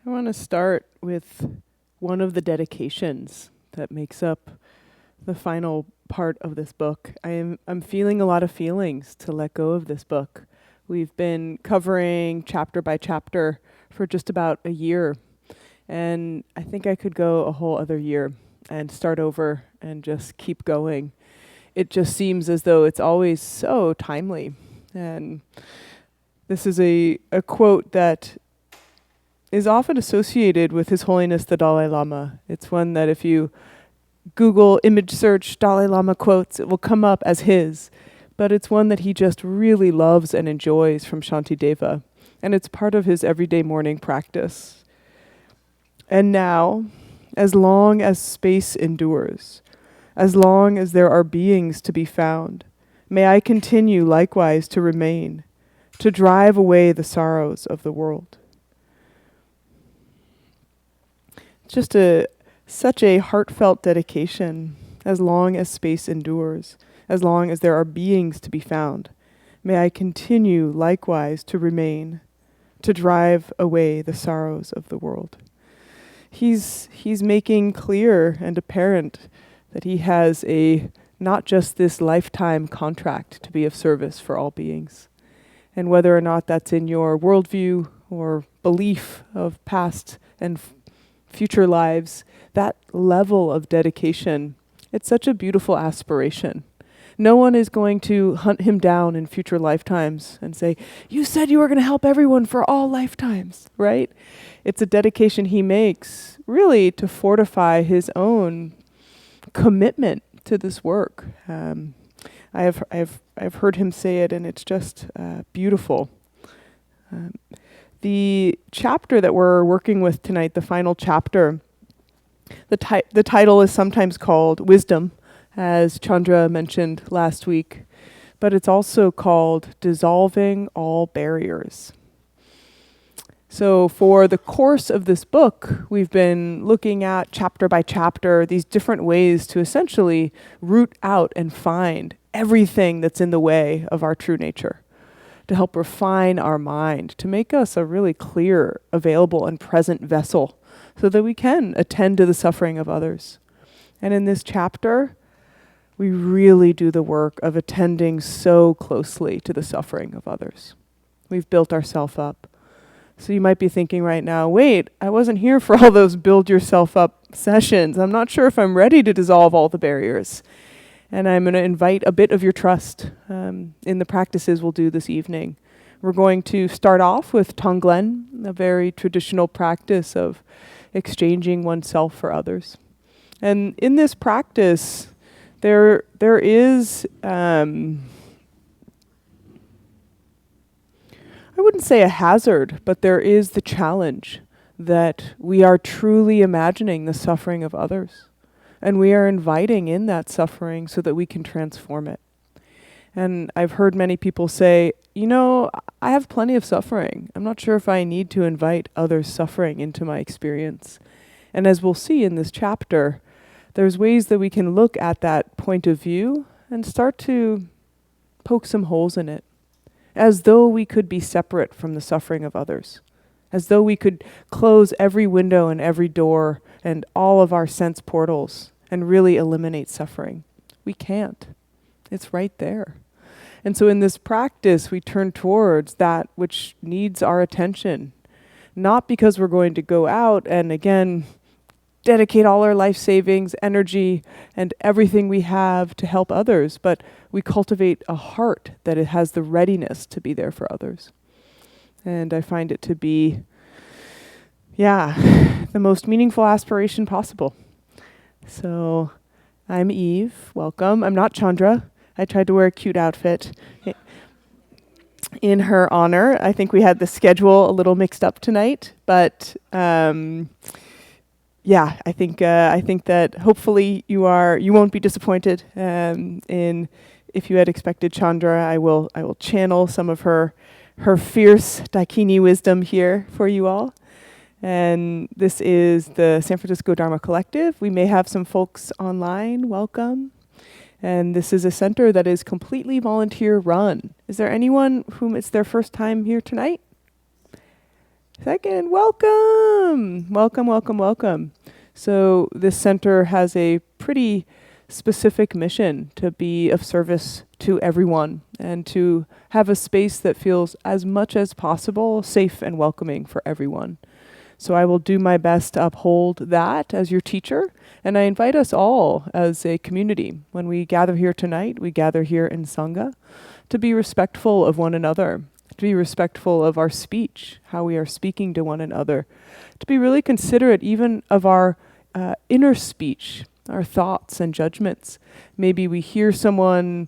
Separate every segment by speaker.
Speaker 1: I want to start with one of the dedications that makes up the final part of this book. I'm feeling a lot of feelings to let go of this book. We've been covering chapter by chapter for just about a year, and I think I could go a whole other year and start over and just keep going. It just seems as though it's always so timely. And this is a quote that is often associated with His Holiness the Dalai Lama. It's one that if you Google image search Dalai Lama quotes, it will come up as his. But it's one that he just really loves and enjoys from Shantideva. And it's part of his everyday morning practice. And now, as long as space endures, as long as there are beings to be found, may I continue likewise to remain, to drive away the sorrows of the world. Just such a heartfelt dedication. As long as space endures, as long as there are beings to be found, may I continue likewise to remain, to drive away the sorrows of the world. He's making clear and apparent that he has not just this lifetime contract to be of service for all beings. And whether or not that's in your worldview or belief of past and future lives, that level of dedication, it's such a beautiful aspiration. No one is going to hunt him down in future lifetimes and say, you said you were going to help everyone for all lifetimes, right? It's a dedication he makes really to fortify his own commitment to this work. I've heard him say it, and it's just beautiful. The chapter that we're working with tonight, the final chapter, the title is sometimes called Wisdom, as Chandra mentioned last week, but it's also called Dissolving All Barriers. So for the course of this book, we've been looking at chapter by chapter these different ways to essentially root out and find everything that's in the way of our true nature, to help refine our mind, to make us a really clear, available, and present vessel so that we can attend to the suffering of others. And in this chapter, we really do the work of attending so closely to the suffering of others. We've built ourselves up. So you might be thinking right now, wait, I wasn't here for all those build yourself up sessions. I'm not sure if I'm ready to dissolve all the barriers. And I'm going to invite a bit of your trust in the practices we'll do this evening. We're going to start off with Tonglen, a very traditional practice of exchanging oneself for others. And in this practice, there is, I wouldn't say a hazard, but there is the challenge that we are truly imagining the suffering of others. And we are inviting in that suffering so that we can transform it. And I've heard many people say, I have plenty of suffering. I'm not sure if I need to invite others' suffering into my experience. And as we'll see in this chapter, there's ways that we can look at that point of view and start to poke some holes in it, as though we could be separate from the suffering of others, as though we could close every window and every door and all of our sense portals and really eliminate suffering. We can't. It's right there. And so in this practice, we turn towards that which needs our attention, not because we're going to go out and again dedicate all our life savings, energy, and everything we have to help others, but we cultivate a heart that it has the readiness to be there for others. And I find it to be, the most meaningful aspiration possible. So I'm Eve, welcome. I'm not Chandra. I tried to wear a cute outfit in her honor. I think we had the schedule a little mixed up tonight, but I think that hopefully you won't be disappointed in if you had expected Chandra. I will channel some of her fierce Dakini wisdom here for you all. And this is the San Francisco Dharma Collective. We may have some folks online. Welcome. And this is a center that is completely volunteer run. Is there anyone whom it's their first time here tonight? Second, welcome. Welcome, welcome, welcome. So this center has a pretty specific mission to be of service to everyone and to have a space that feels as much as possible safe and welcoming for everyone. So I will do my best to uphold that as your teacher, and I invite us all as a community. When we gather here tonight, we gather here in Sangha to be respectful of one another, to be respectful of our speech, how we are speaking to one another, to be really considerate even of our inner speech, our thoughts and judgments. Maybe we hear someone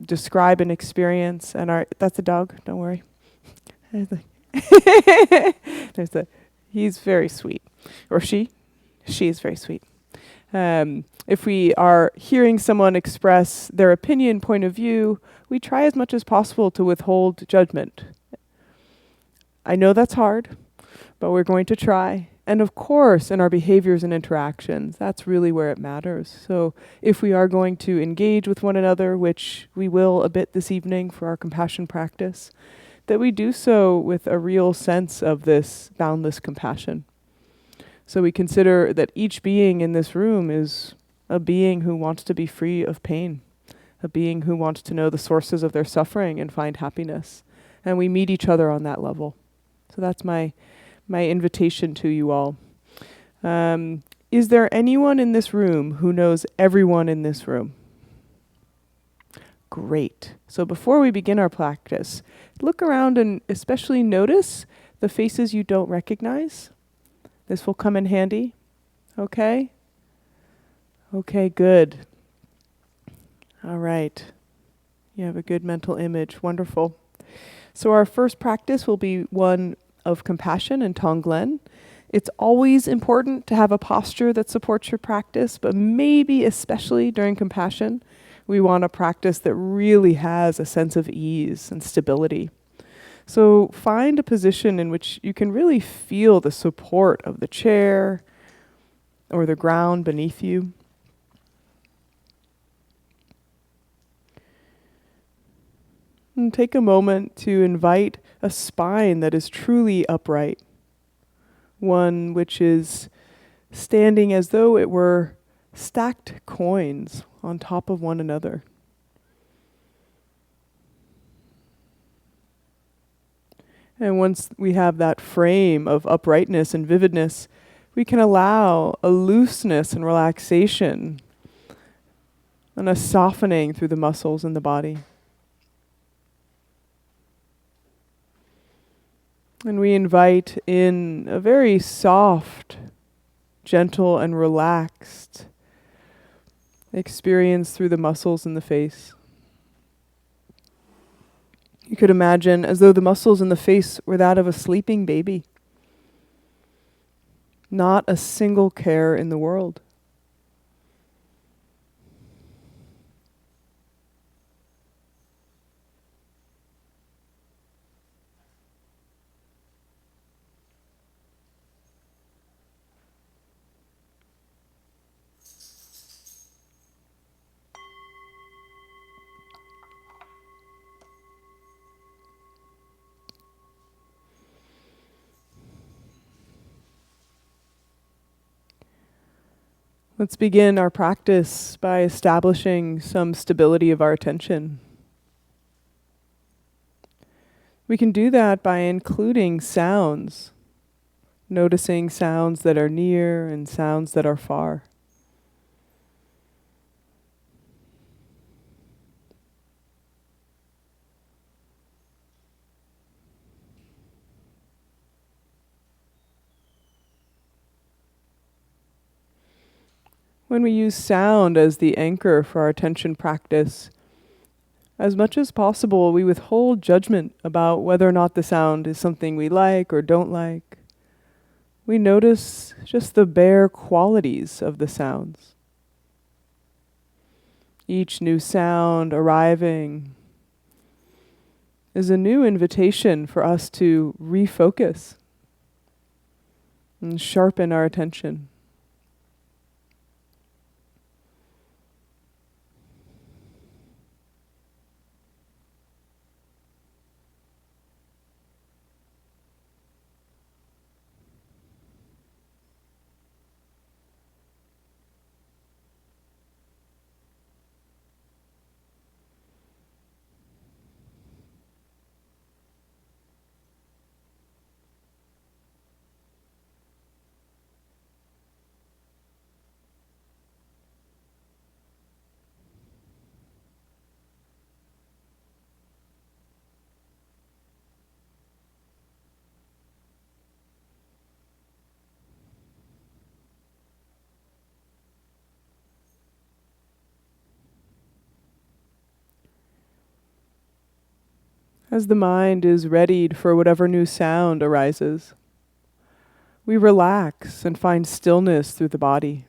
Speaker 1: describe an experience and that's a dog, don't worry. He's very sweet. Or she is very sweet. If we are hearing someone express their opinion, point of view, we try as much as possible to withhold judgment. I know that's hard, but we're going to try. And of course, in our behaviors and interactions, that's really where it matters. So if we are going to engage with one another, which we will a bit this evening for our compassion practice, that we do so with a real sense of this boundless compassion. So we consider that each being in this room is a being who wants to be free of pain, a being who wants to know the sources of their suffering and find happiness. And we meet each other on that level. So that's my invitation to you all. Is there anyone in this room who knows everyone in this room? Great. So before we begin our practice, look around and especially notice the faces you don't recognize. This will come in handy. Okay? Okay, good. All right. You have a good mental image. Wonderful. So our first practice will be one of compassion and Tonglen. It's always important to have a posture that supports your practice, but maybe especially during compassion, we want a practice that really has a sense of ease and stability. So find a position in which you can really feel the support of the chair or the ground beneath you. And take a moment to invite a spine that is truly upright, one which is standing as though it were stacked coins on top of one another. And once we have that frame of uprightness and vividness, we can allow a looseness and relaxation and a softening through the muscles in the body. And we invite in a very soft, gentle, and relaxed experience through the muscles in the face. You could imagine as though the muscles in the face were that of a sleeping baby. Not a single care in the world. Let's begin our practice by establishing some stability of our attention. We can do that by including sounds, noticing sounds that are near and sounds that are far. When we use sound as the anchor for our attention practice, as much as possible, we withhold judgment about whether or not the sound is something we like or don't like. We notice just the bare qualities of the sounds. Each new sound arriving is a new invitation for us to refocus and sharpen our attention. As the mind is readied for whatever new sound arises, we relax and find stillness through the body.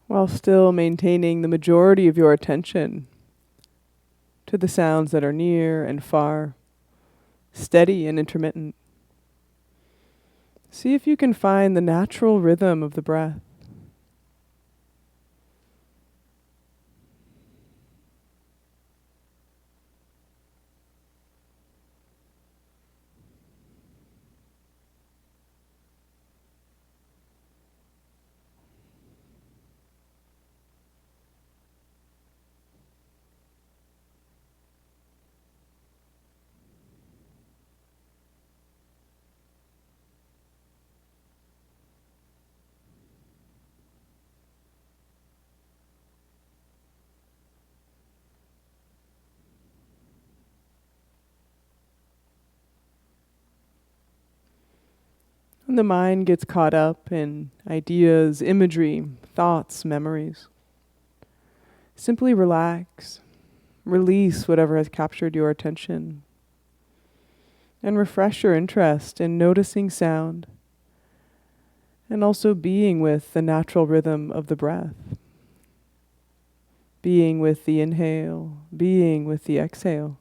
Speaker 1: While still maintaining the majority of your attention to the sounds that are near and far, steady and intermittent. See if you can find the natural rhythm of the breath. And the mind gets caught up in ideas, imagery, thoughts, memories. Simply relax, release whatever has captured your attention, and refresh your interest in noticing sound and also being with the natural rhythm of the breath. Being with the inhale, being with the exhale.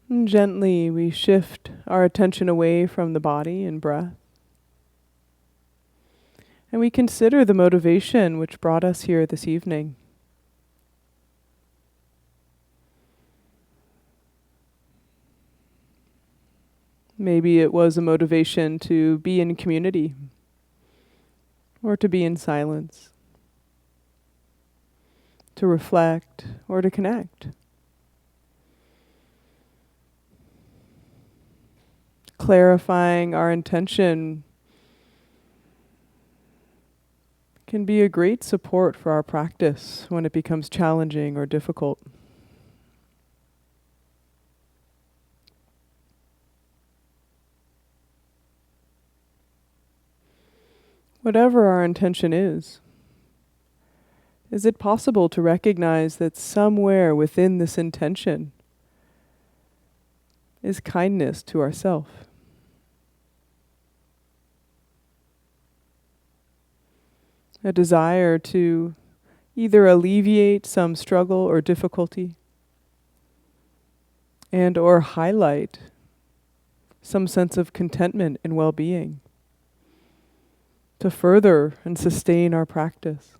Speaker 1: And gently we shift our attention away from the body and breath. And we consider the motivation which brought us here this evening. Maybe it was a motivation to be in community or to be in silence, to reflect or to connect. Clarifying our intention can be a great support for our practice when it becomes challenging or difficult. Whatever our intention is it possible to recognize that somewhere within this intention is kindness to ourself? A desire to either alleviate some struggle or difficulty and or highlight some sense of contentment and well-being. to further and sustain our practice.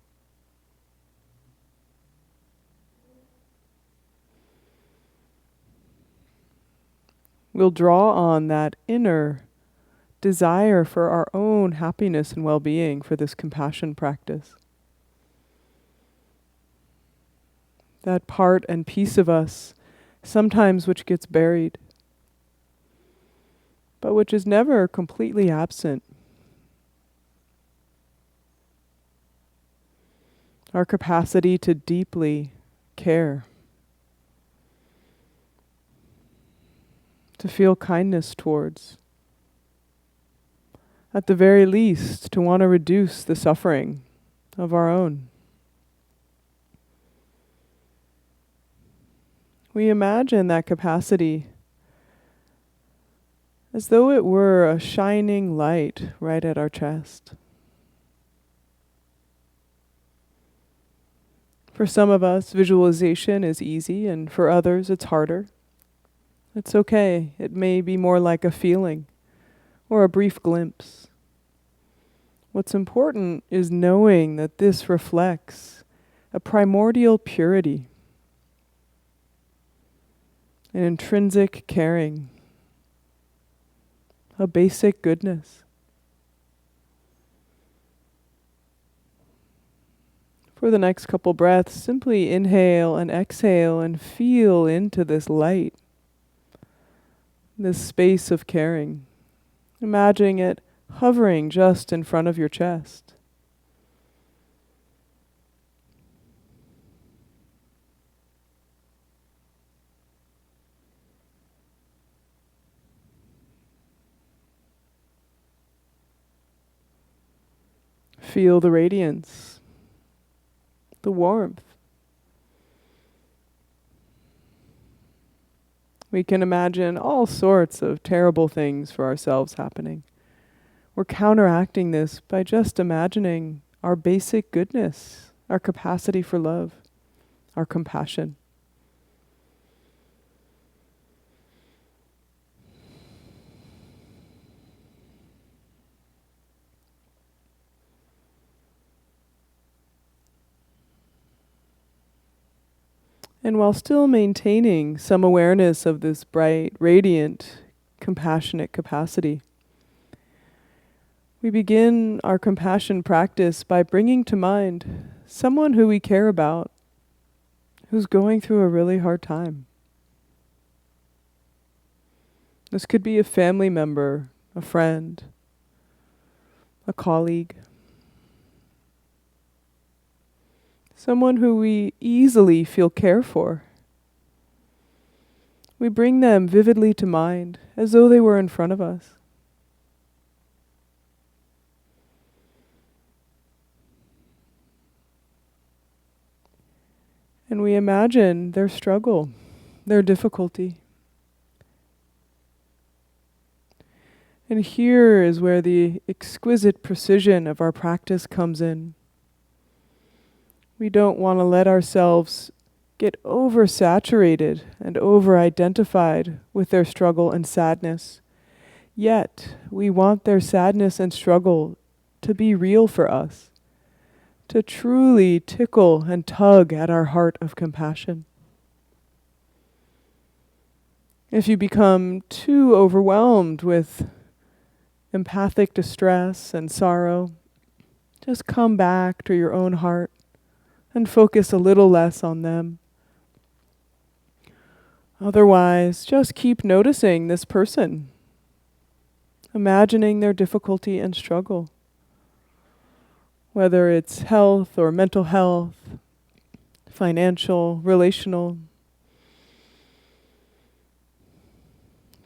Speaker 1: We'll draw on that inner desire for our own happiness and well-being for this compassion practice. That part and piece of us, sometimes which gets buried, but which is never completely absent. Our capacity to deeply care, to feel kindness towards, at the very least, to want to reduce the suffering of our own. We imagine that capacity as though it were a shining light right at our chest. For some of us, visualization is easy, and for others, it's harder. It's okay. It may be more like a feeling or a brief glimpse. What's important is knowing that this reflects a primordial purity, an intrinsic caring, a basic goodness. For the next couple breaths, simply inhale and exhale and feel into this light, this space of caring. Imagining it hovering just in front of your chest. Feel the radiance, the warmth. We can imagine all sorts of terrible things for ourselves happening. We're counteracting this by just imagining our basic goodness, our capacity for love, our compassion. And while still maintaining some awareness of this bright, radiant, compassionate capacity, we begin our compassion practice by bringing to mind someone who we care about, who's going through a really hard time. This could be a family member, a friend, a colleague, someone who we easily feel care for. We bring them vividly to mind, as though they were in front of us. And we imagine their struggle, their difficulty. And here is where the exquisite precision of our practice comes in. We don't want to let ourselves get oversaturated and over-identified with their struggle and sadness. Yet, we want their sadness and struggle to be real for us, to truly tickle and tug at our heart of compassion. If you become too overwhelmed with empathic distress and sorrow, just come back to your own heart and focus a little less on them. Otherwise, just keep noticing this person, imagining their difficulty and struggle. Whether it's health or mental health, financial, relational.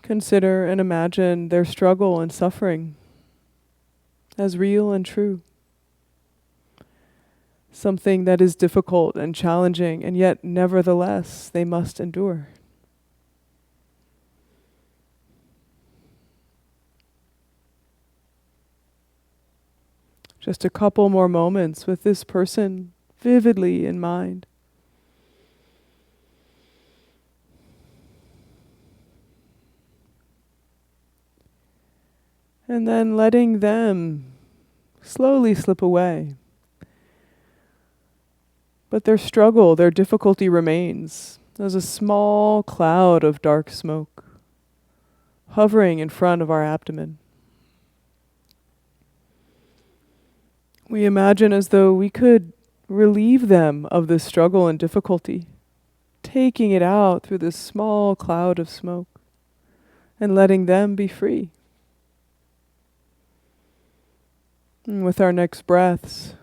Speaker 1: Consider and imagine their struggle and suffering as real and true. Something that is difficult and challenging, and yet nevertheless they must endure. Just a couple more moments with this person vividly in mind. And then letting them slowly slip away. But their struggle, their difficulty remains as a small cloud of dark smoke hovering in front of our abdomen. We imagine as though we could relieve them of this struggle and difficulty, taking it out through this small cloud of smoke and letting them be free. And with our next breaths,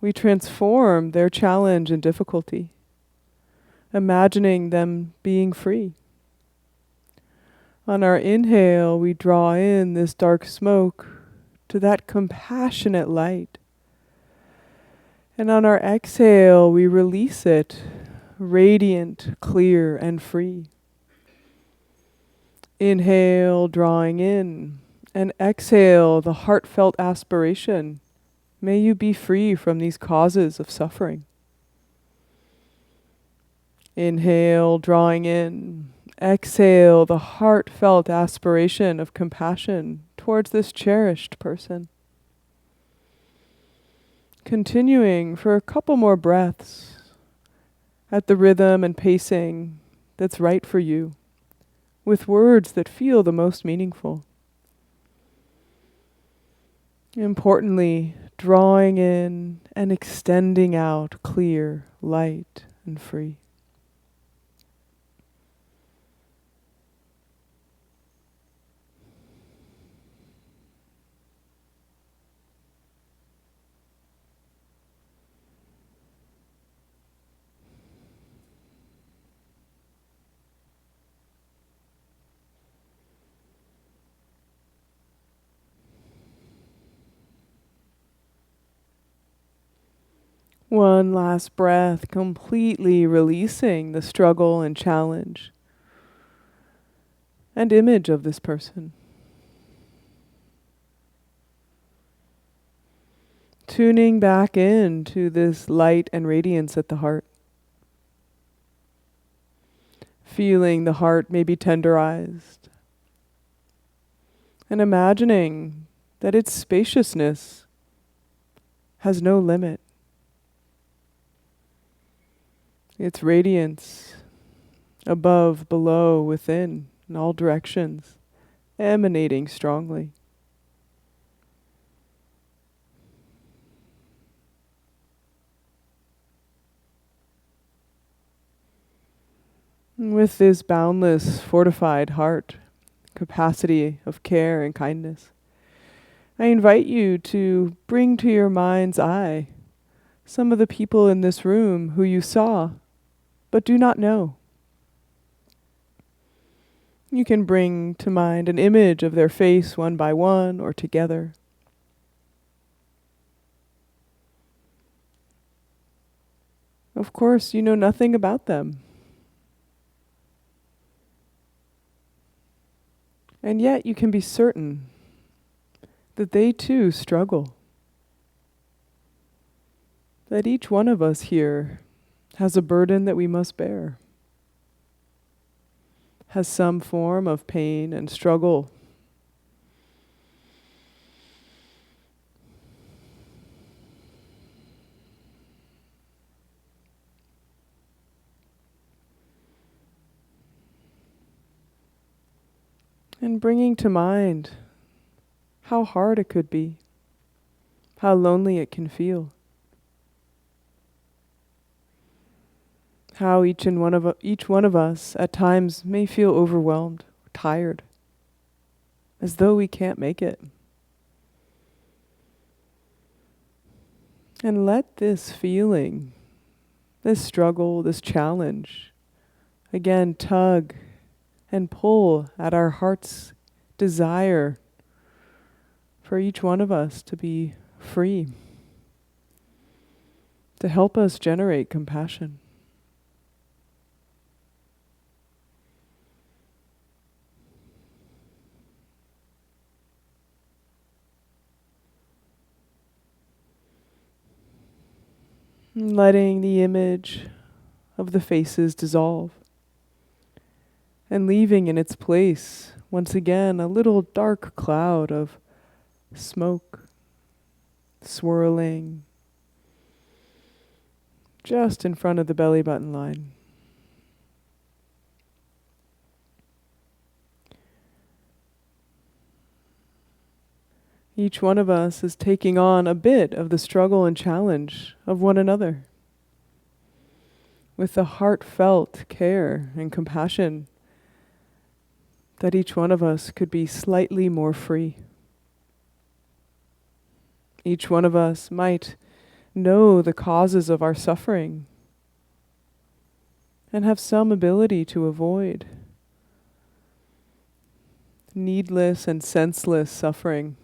Speaker 1: we transform their challenge and difficulty, imagining them being free. On our inhale, we draw in this dark smoke to that compassionate light. And on our exhale, we release it, radiant, clear, and free. Inhale, drawing in, and exhale, the heartfelt aspiration. May you be free from these causes of suffering. Inhale, drawing in. Exhale, the heartfelt aspiration of compassion towards this cherished person. Continuing for a couple more breaths at the rhythm and pacing that's right for you, with words that feel the most meaningful. Importantly, drawing in and extending out clear, light, and free. One last breath, completely releasing the struggle and challenge and image of this person. Tuning back into this light and radiance at the heart. Feeling the heart maybe tenderized. And imagining that its spaciousness has no limit. Its radiance above, below, within, in all directions, emanating strongly. And with this boundless, fortified heart, capacity of care and kindness, I invite you to bring to your mind's eye some of the people in this room who you saw but do not know. You can bring to mind an image of their face one by one or together. Of course, you know nothing about them. And yet you can be certain that they too struggle. That each one of us here has a burden that we must bear, has some form of pain and struggle. And bringing to mind how hard it could be, how lonely it can feel. How each one of us at times may feel overwhelmed, tired, as though we can't make it. And let this feeling, this struggle, this challenge, again tug and pull at our heart's desire for each one of us to be free, to help us generate compassion. Letting the image of the faces dissolve and leaving in its place, once again, a little dark cloud of smoke, swirling just in front of the belly button line. Each one of us is taking on a bit of the struggle and challenge of one another with the heartfelt care and compassion that each one of us could be slightly more free. Each one of us might know the causes of our suffering and have some ability to avoid needless and senseless suffering.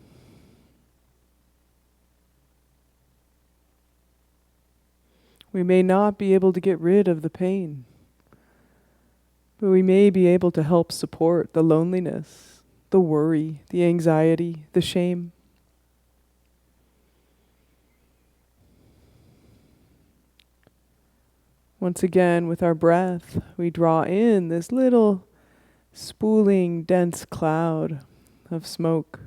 Speaker 1: We may not be able to get rid of the pain, but we may be able to help support the loneliness, the worry, the anxiety, the shame. Once again, with our breath, we draw in this little spooling, dense cloud of smoke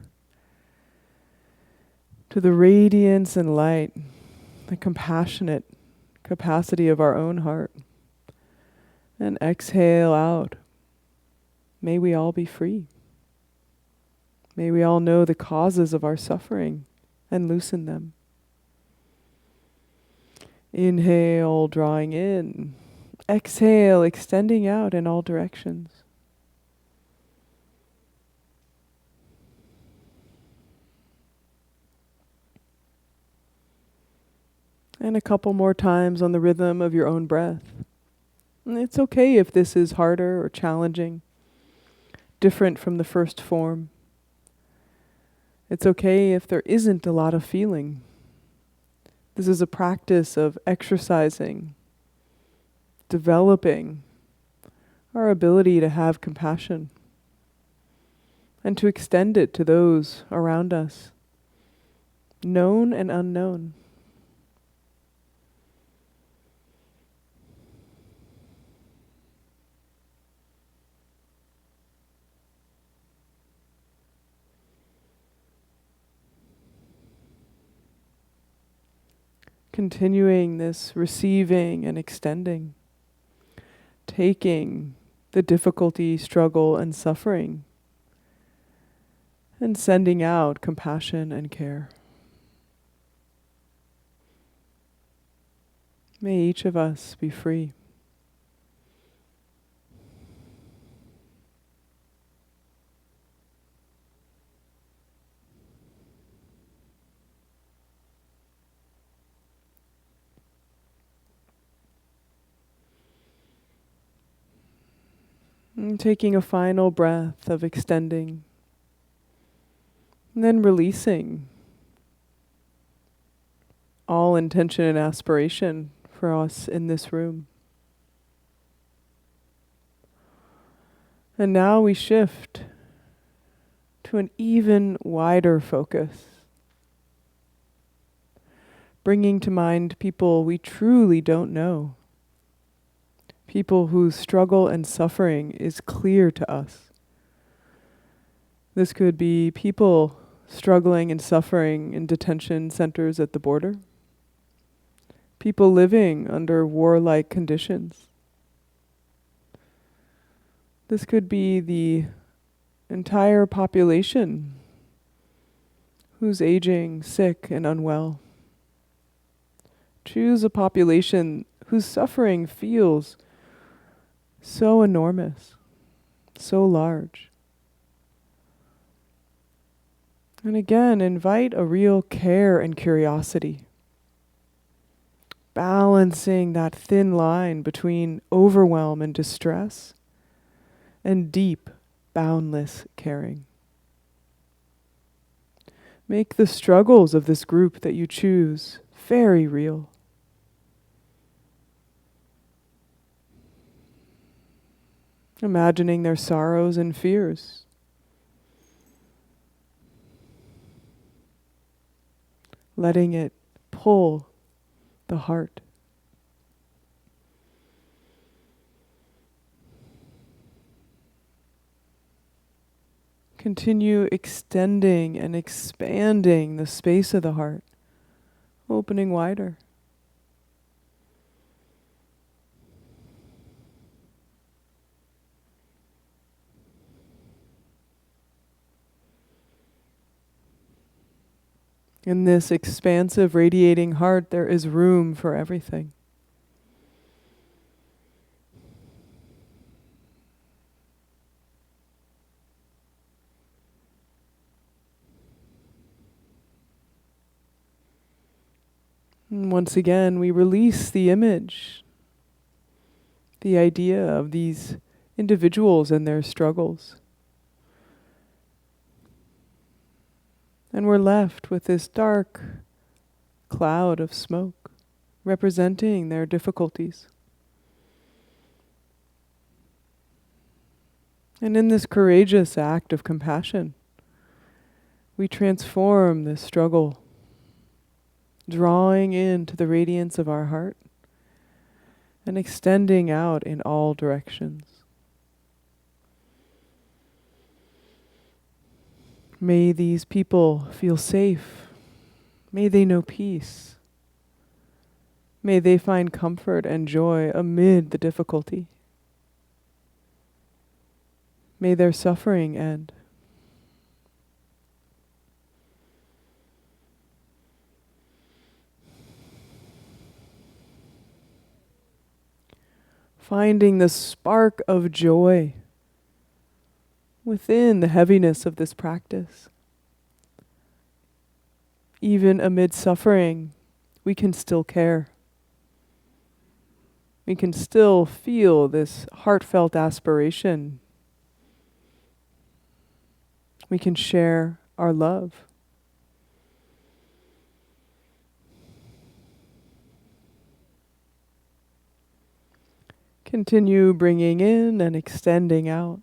Speaker 1: to the radiance and light, the compassionate capacity of our own heart. And exhale out. May we all be free. May we all know the causes of our suffering and loosen them. Inhale, drawing in. Exhale, extending out in all directions. And a couple more times on the rhythm of your own breath. And it's okay if this is harder or challenging, different from the first form. It's okay if there isn't a lot of feeling. This is a practice of exercising, developing our ability to have compassion and to extend it to those around us, known and unknown. Continuing this receiving and extending, taking the difficulty, struggle, and suffering, and sending out compassion and care. May each of us be free. And taking a final breath of extending, and then releasing all intention and aspiration for us in this room. And now we shift to an even wider focus, bringing to mind people we truly don't know. People whose struggle and suffering is clear to us. This could be people struggling and suffering in detention centers at the border. People living under warlike conditions. This could be the entire population who's aging, sick, and unwell. Choose a population whose suffering feels so enormous, so large. And again, invite a real care and curiosity, balancing that thin line between overwhelm and distress and deep, boundless caring. Make the struggles of this group that you choose very real. Imagining their sorrows and fears. Letting it pull the heart. Continue extending and expanding the space of the heart opening wider. In this expansive, radiating heart, there is room for everything. And once again, we release the image, the idea of these individuals and their struggles. And we're left with this dark cloud of smoke representing their difficulties. And in this courageous act of compassion, we transform this struggle, drawing into the radiance of our heart and extending out in all directions. May these people feel safe. May they know peace. May they find comfort and joy amid the difficulty. May their suffering end. Finding the spark of joy within the heaviness of this practice. Even amid suffering, we can still care. We can still feel this heartfelt aspiration. We can share our love. Continue bringing in and extending out.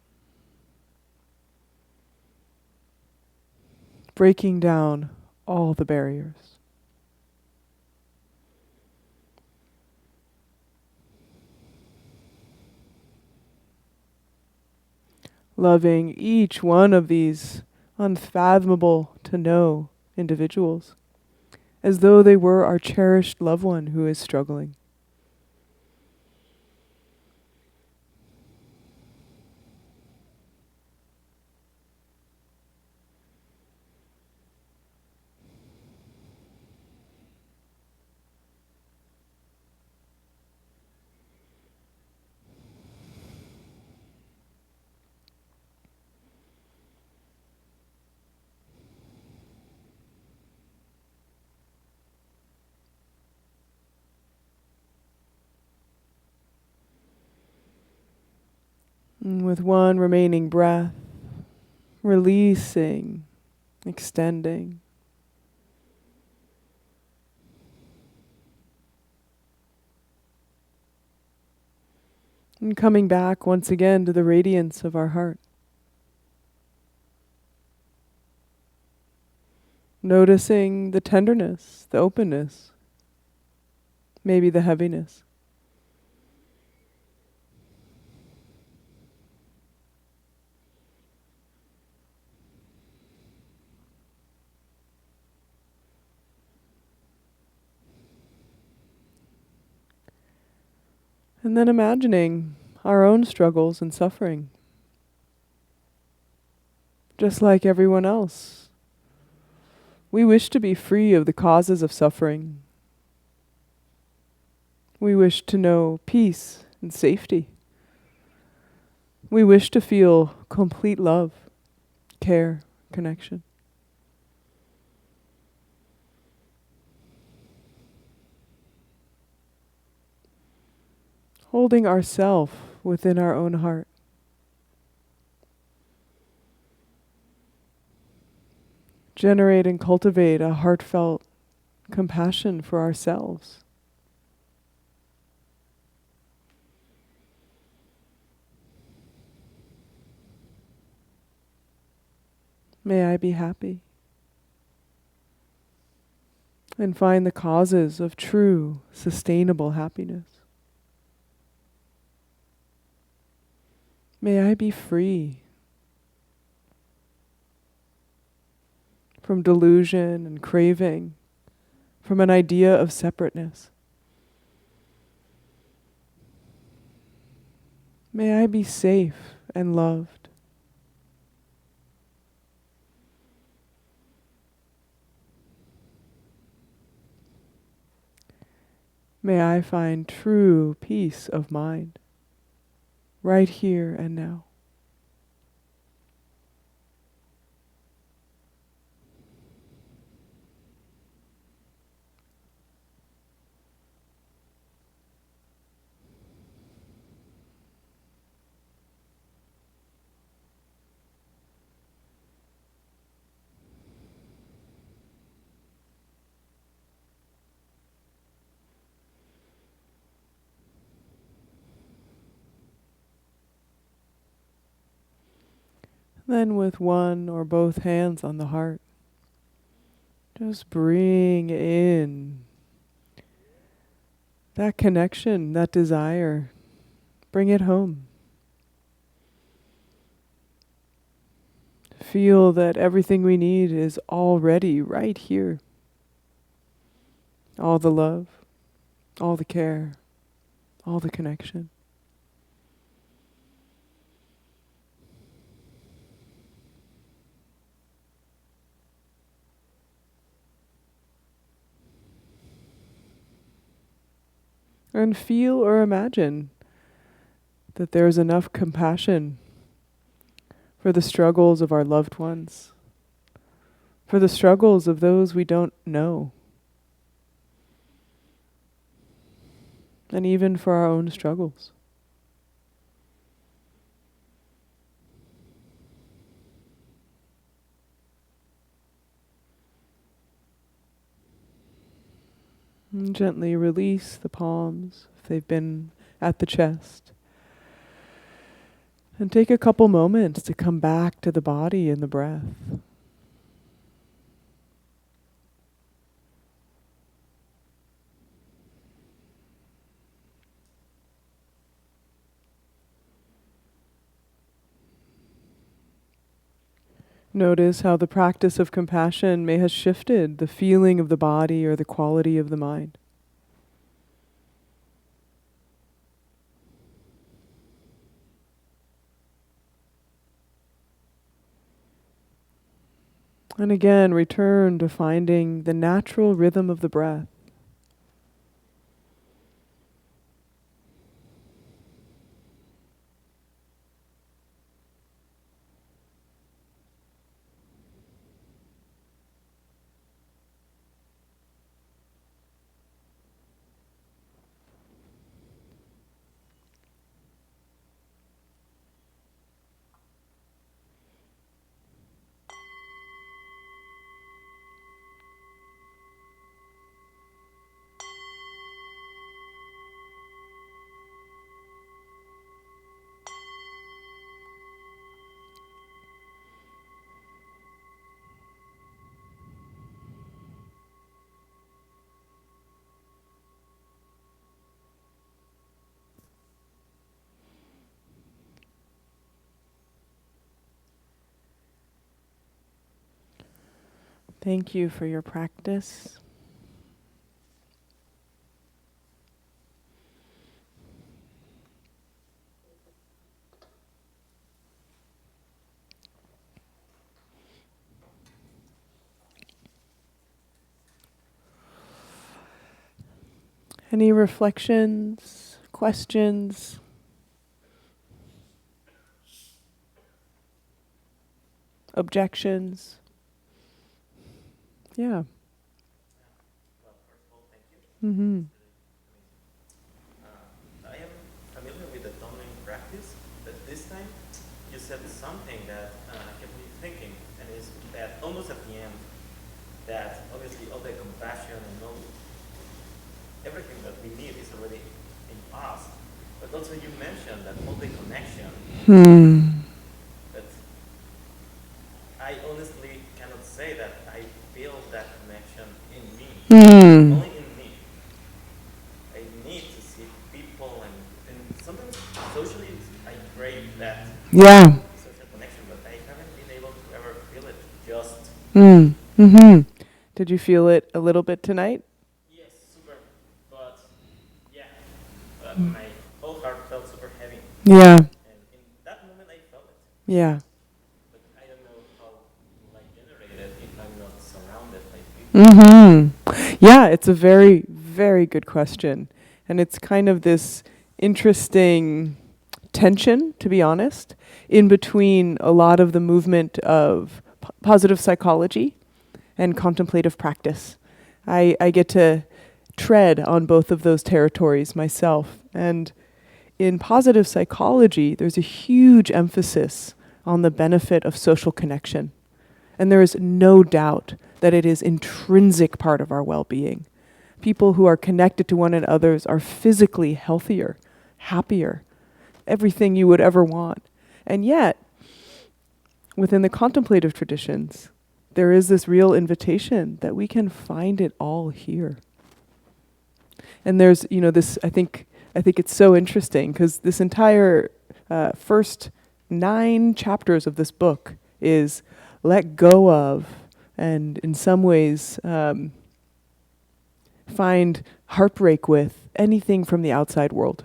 Speaker 1: Breaking down all the barriers. Loving each one of these unfathomable to know individuals as though they were our cherished loved one who is struggling. And with one remaining breath, releasing, extending. And coming back once again to the radiance of our heart. Noticing the tenderness, the openness, maybe the heaviness. And then imagining our own struggles and suffering. Just like everyone else. We wish to be free of the causes of suffering. We wish to know peace and safety. We wish to feel complete love, care, connection. Holding ourself within our own heart. Generate and cultivate a heartfelt compassion for ourselves. May I be happy. And find the causes of true, sustainable happiness. May I be free from delusion and craving from an idea of separateness. May I be safe and loved. May I find true peace of mind, right here and now. Then with one or both hands on the heart, just bring in that connection, that desire. Bring it home. Feel that everything we need is already right here. All the love, all the care, all the connection. And feel or imagine that there is enough compassion for the struggles of our loved ones, for the struggles of those we don't know, and even for our own struggles. And gently release the palms if they've been at the chest. And take a couple moments to come back to the body and the breath. Notice how the practice of compassion may have shifted the feeling of the body or the quality of the mind. And again, return to finding the natural rhythm of the breath. Thank you for your practice. Any reflections, questions? Objections? Yeah.
Speaker 2: Well, first of all, thank you.
Speaker 1: Mm-hmm.
Speaker 2: I am familiar with the Tonglen practice, but this time you said something that kept me thinking, and is that almost at the end, that obviously all the compassion and all everything that we need is already in us. But also you mentioned that all the connection. But I honestly cannot say that I feel that connection in me. Only in me. I need to see people and sometimes socially I crave that social connection, but I haven't been able to ever feel it just.
Speaker 1: Mm-hmm. Did you feel it a little bit tonight?
Speaker 2: mean, my whole heart felt super heavy.
Speaker 1: Yeah.
Speaker 2: And in that moment, I felt it.
Speaker 1: Yeah.
Speaker 2: But I don't know how I generate it if I'm not surrounded by people.
Speaker 1: Mm-hmm. Yeah, it's a very, very good question. And it's kind of this interesting tension, to be honest, in between a lot of the movement of positive psychology and contemplative practice. I get to tread on both of those territories myself. And in positive psychology, there's a huge emphasis on the benefit of social connection. And there is no doubt that it is intrinsic part of our well-being. People who are connected to one another are physically healthier, happier, everything you would ever want. And yet, within the contemplative traditions, there is this real invitation that we can find it all here. And there's, this, I think it's so interesting because this entire first 9 chapters of this book is let go of, and in some ways find heartbreak with anything from the outside world.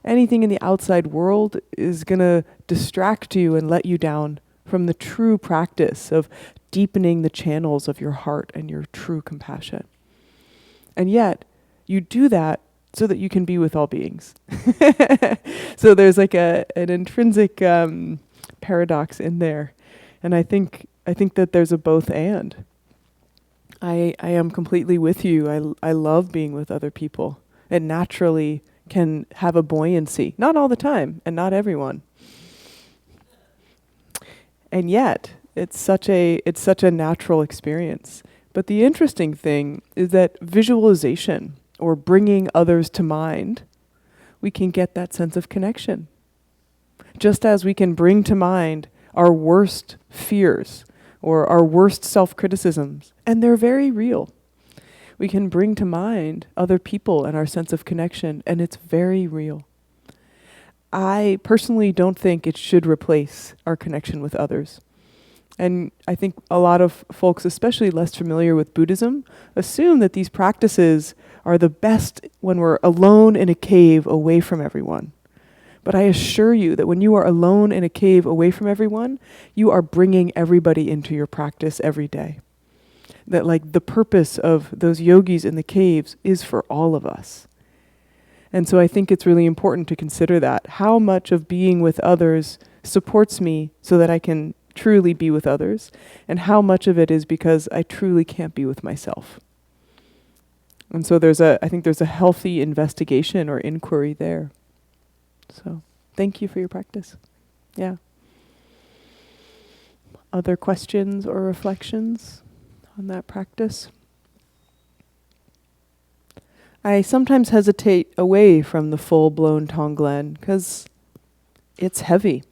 Speaker 1: Anything in the outside world is going to distract you and let you down from the true practice of deepening the channels of your heart and your true compassion. And yet, you do that so that you can be with all beings. So there's like an intrinsic paradox in there. And I think that there's a both and. I am completely with you. I love being with other people. It naturally can have a buoyancy. Not all the time, and not everyone. And yet, it's such a natural experience. But the interesting thing is that visualization, or bringing others to mind, we can get that sense of connection. Just as we can bring to mind our worst fears or our worst self-criticisms, and they're very real. We can bring to mind other people and our sense of connection, and it's very real. I personally don't think it should replace our connection with others. And I think a lot of folks, especially less familiar with Buddhism, assume that these practices are the best when we're alone in a cave away from everyone. But I assure you that when you are alone in a cave away from everyone, you are bringing everybody into your practice every day. That like the purpose of those yogis in the caves is for all of us. And so I think it's really important to consider that. How much of being with others supports me so that I can truly be with others, and how much of it is because I truly can't be with myself. And so I think there's a healthy investigation or inquiry there. So thank you for your practice. Yeah. Other questions or reflections on that practice? I sometimes hesitate away from the full-blown Tonglen because it's heavy.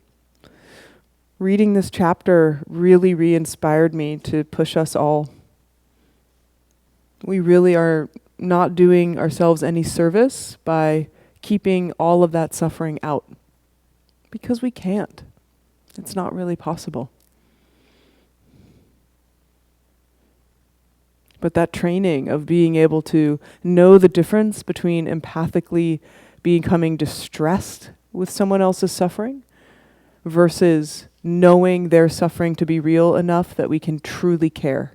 Speaker 1: Reading this chapter really re-inspired me to push us all. We really are not doing ourselves any service by keeping all of that suffering out, because we can't. It's not really possible. But that training of being able to know the difference between empathically becoming distressed with someone else's suffering versus knowing their suffering to be real enough that we can truly care.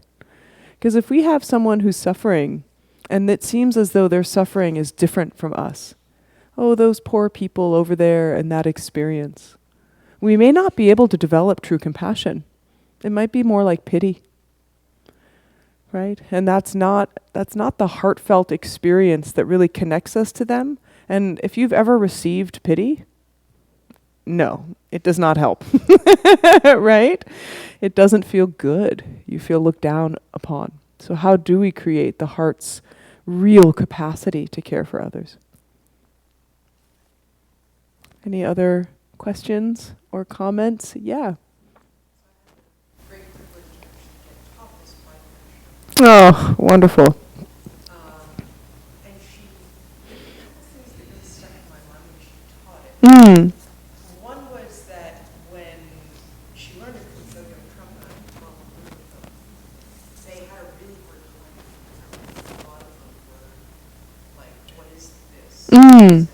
Speaker 1: Because if we have someone who's suffering and it seems as though their suffering is different from us, oh, those poor people over there and that experience, we may not be able to develop true compassion. It might be more like pity. Right? And that's not the heartfelt experience that really connects us to them. And if you've ever received pity, no, it does not help. Right? It doesn't feel good. You feel looked down upon. So how do we create the heart's real capacity to care for others? Any other questions or comments? Yeah. Oh, wonderful.
Speaker 3: And she, there were a couple things that really stuck in my mind when she taught it. One was that when she learned it from Sojo Trump and I well, they had a really hard time because a lot of them were like, what is this?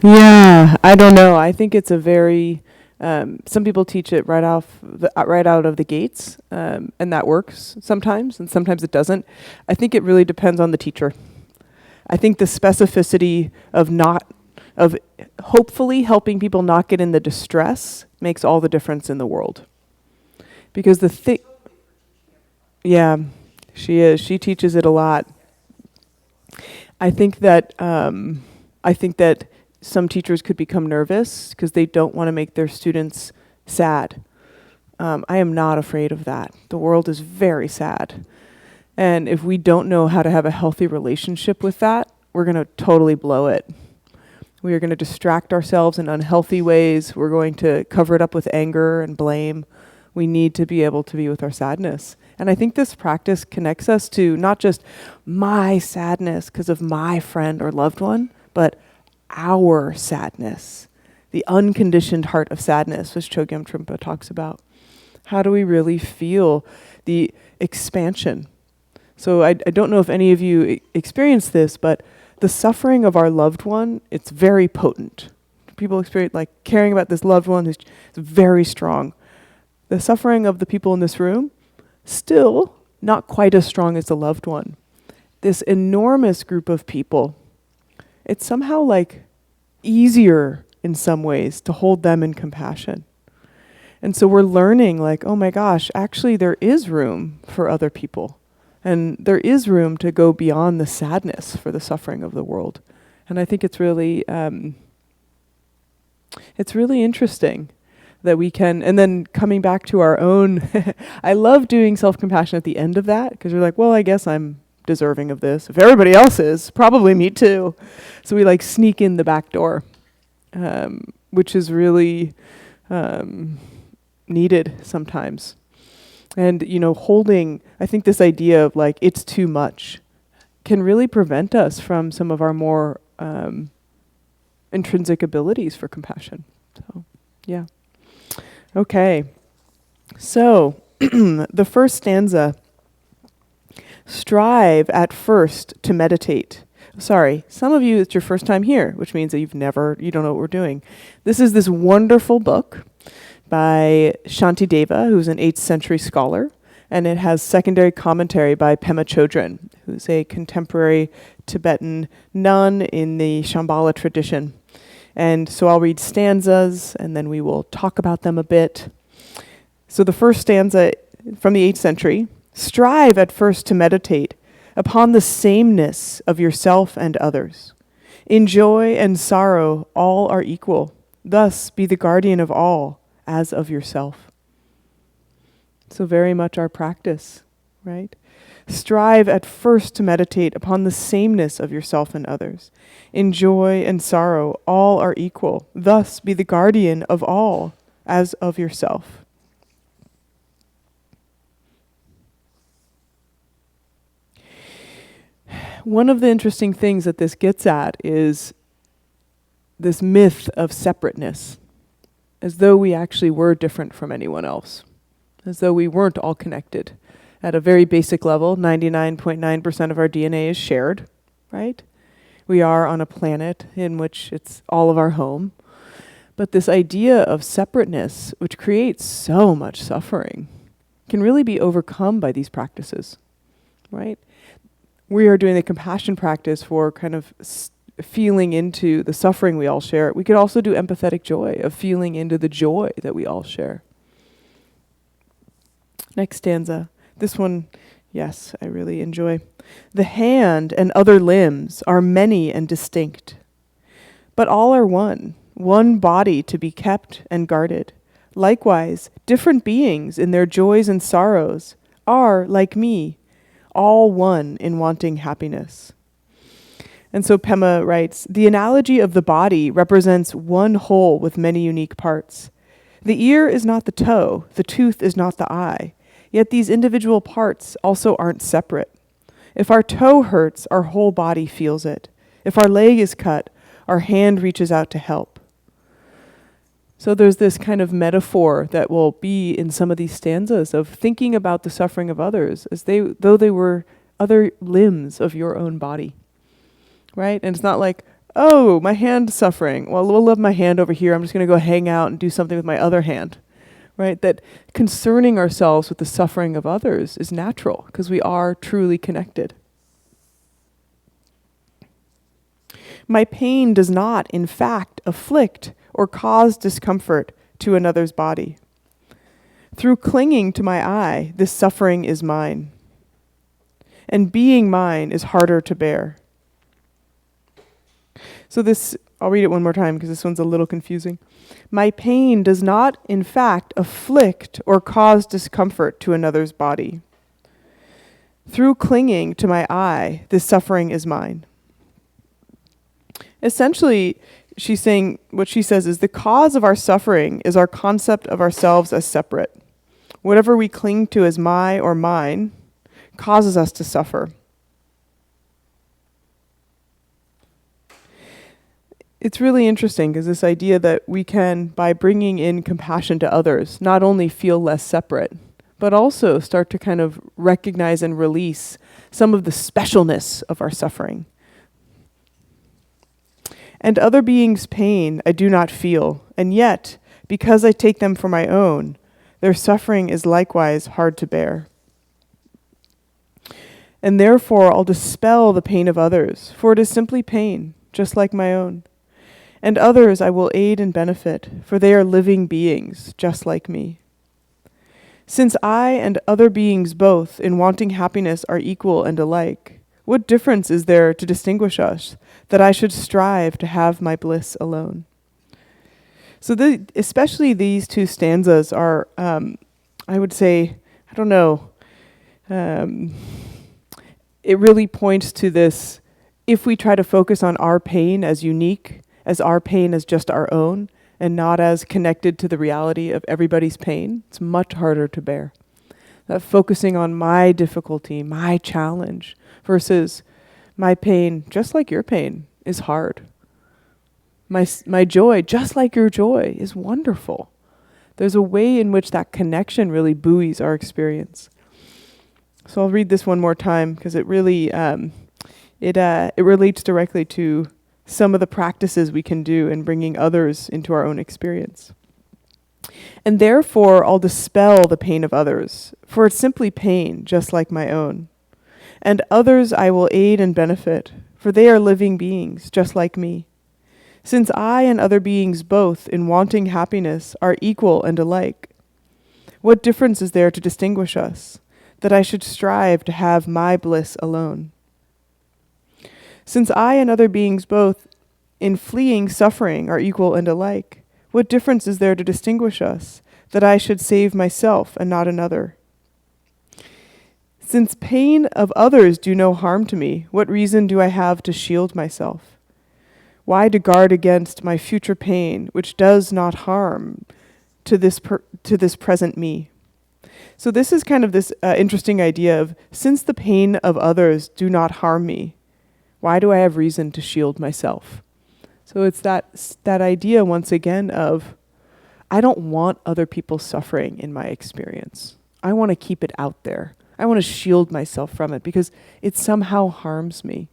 Speaker 1: Yeah, I don't know. I think it's a very some people teach it right out of the gates, and that works sometimes, and sometimes it doesn't. I think it really depends on the teacher. I think the specificity of hopefully helping people not get in the distress makes all the difference in the world. Because yeah, she is. She teaches it a lot. I think that some teachers could become nervous because they don't want to make their students sad. I am not afraid of that. The world is very sad. And if we don't know how to have a healthy relationship with that, we're going to totally blow it. We are going to distract ourselves in unhealthy ways. We're going to cover it up with anger and blame. We need to be able to be with our sadness. And I think this practice connects us to not just my sadness because of my friend or loved one, but our sadness, the unconditioned heart of sadness, which Chogyam Trungpa talks about. How do we really feel the expansion? So I don't know if any of you experience this, but the suffering of our loved one, it's very potent. People experience like caring about this loved one who's very strong. The suffering of the people in this room, still not quite as strong as the loved one. This enormous group of people, it's somehow like easier in some ways to hold them in compassion. And so we're learning like, oh my gosh, actually there is room for other people. And there is room to go beyond the sadness for the suffering of the world. And I think it's really interesting that we can, and then coming back to our own, I love doing self-compassion at the end of that, because you're like, well, I guess I'm deserving of this. If everybody else is, probably me too. So we like sneak in the back door, which is really needed sometimes. And, holding, I think this idea of like, it's too much can really prevent us from some of our more intrinsic abilities for compassion. So, yeah. Okay. So, the first stanza, strive at first to meditate. Sorry, some of you, it's your first time here, which means that you don't know what we're doing. This is this wonderful book by Shantideva, who's an 8th century scholar, and it has secondary commentary by Pema Chodron, who's a contemporary Tibetan nun in the Shambhala tradition. And so I'll read stanzas, and then we will talk about them a bit. So the first stanza from the 8th century, strive at first to meditate upon the sameness of yourself and others. In joy and sorrow, all are equal. Thus be the guardian of all, as of yourself. So very much our practice, right? Strive at first to meditate upon the sameness of yourself and others. In joy and sorrow, all are equal. Thus be the guardian of all, as of yourself. One of the interesting things that this gets at is this myth of separateness, as though we actually were different from anyone else, as though we weren't all connected. At a very basic level, 99.9% of our DNA is shared, right? We are on a planet in which it's all of our home. But this idea of separateness, which creates so much suffering, can really be overcome by these practices, right? We are doing the compassion practice for kind of feeling into the suffering we all share. We could also do empathetic joy, of feeling into the joy that we all share. Next stanza. This one, yes, I really enjoy. The hand and other limbs are many and distinct, but all are one body to be kept and guarded. Likewise, different beings in their joys and sorrows are, like me, all one in wanting happiness. And so Pema writes, the analogy of the body represents one whole with many unique parts. The ear is not the toe, the tooth is not the eye, yet these individual parts also aren't separate. If our toe hurts, our whole body feels it. If our leg is cut, our hand reaches out to help. So there's this kind of metaphor that will be in some of these stanzas of thinking about the suffering of others as though they were other limbs of your own body, right? And it's not like Oh, my hand's suffering. Well, we'll leave my hand over here. I'm just going to go hang out and do something with my other hand. Right? That concerning ourselves with the suffering of others is natural because we are truly connected. My pain does not, in fact, afflict or cause discomfort to another's body. Through clinging to my I, this suffering is mine. And being mine is harder to bear. So this, I'll read it one more time because this one's a little confusing. My pain does not, in fact, afflict or cause discomfort to another's body. Through clinging to my I, this suffering is mine. Essentially, she's saying, what she says is the cause of our suffering is our concept of ourselves as separate. Whatever we cling to as my or mine causes us to suffer. It's really interesting because this idea that we can, by bringing in compassion to others, not only feel less separate, but also start to kind of recognize and release some of the specialness of our suffering. And other beings' pain I do not feel, and yet, because I take them for my own, their suffering is likewise hard to bear. And therefore I'll dispel the pain of others, for it is simply pain, just like my own. And others I will aid and benefit, for they are living beings, just like me. Since I and other beings both, in wanting happiness, are equal and alike, what difference is there to distinguish us, that I should strive to have my bliss alone? So especially these two stanzas are, I would say, I don't know, it really points to this, if we try to focus on our pain as unique, as our pain as just our own, and not as connected to the reality of everybody's pain, it's much harder to bear. That focusing on my difficulty, my challenge, versus my pain, just like your pain, is hard. My joy, just like your joy, is wonderful. There's a way in which that connection really buoys our experience. So I'll read this one more time because it really, it relates directly to some of the practices we can do in bringing others into our own experience. And therefore, I'll dispel the pain of others, for it's simply pain, just like my own. And others I will aid and benefit, for they are living beings, just like me. Since I and other beings both, in wanting happiness, are equal and alike, what difference is there to distinguish us, that I should strive to have my bliss alone? Since I and other beings both, in fleeing suffering, are equal and alike, what difference is there to distinguish us, that I should save myself and not another? Since pain of others do no harm to me, what reason do I have to shield myself? Why to guard against my future pain, which does not harm to this present me? So this is kind of this interesting idea of, since the pain of others do not harm me, why do I have reason to shield myself? So it's that idea, once again, of I don't want other people suffering in my experience. I want to keep it out there. I want to shield myself from it because it somehow harms me.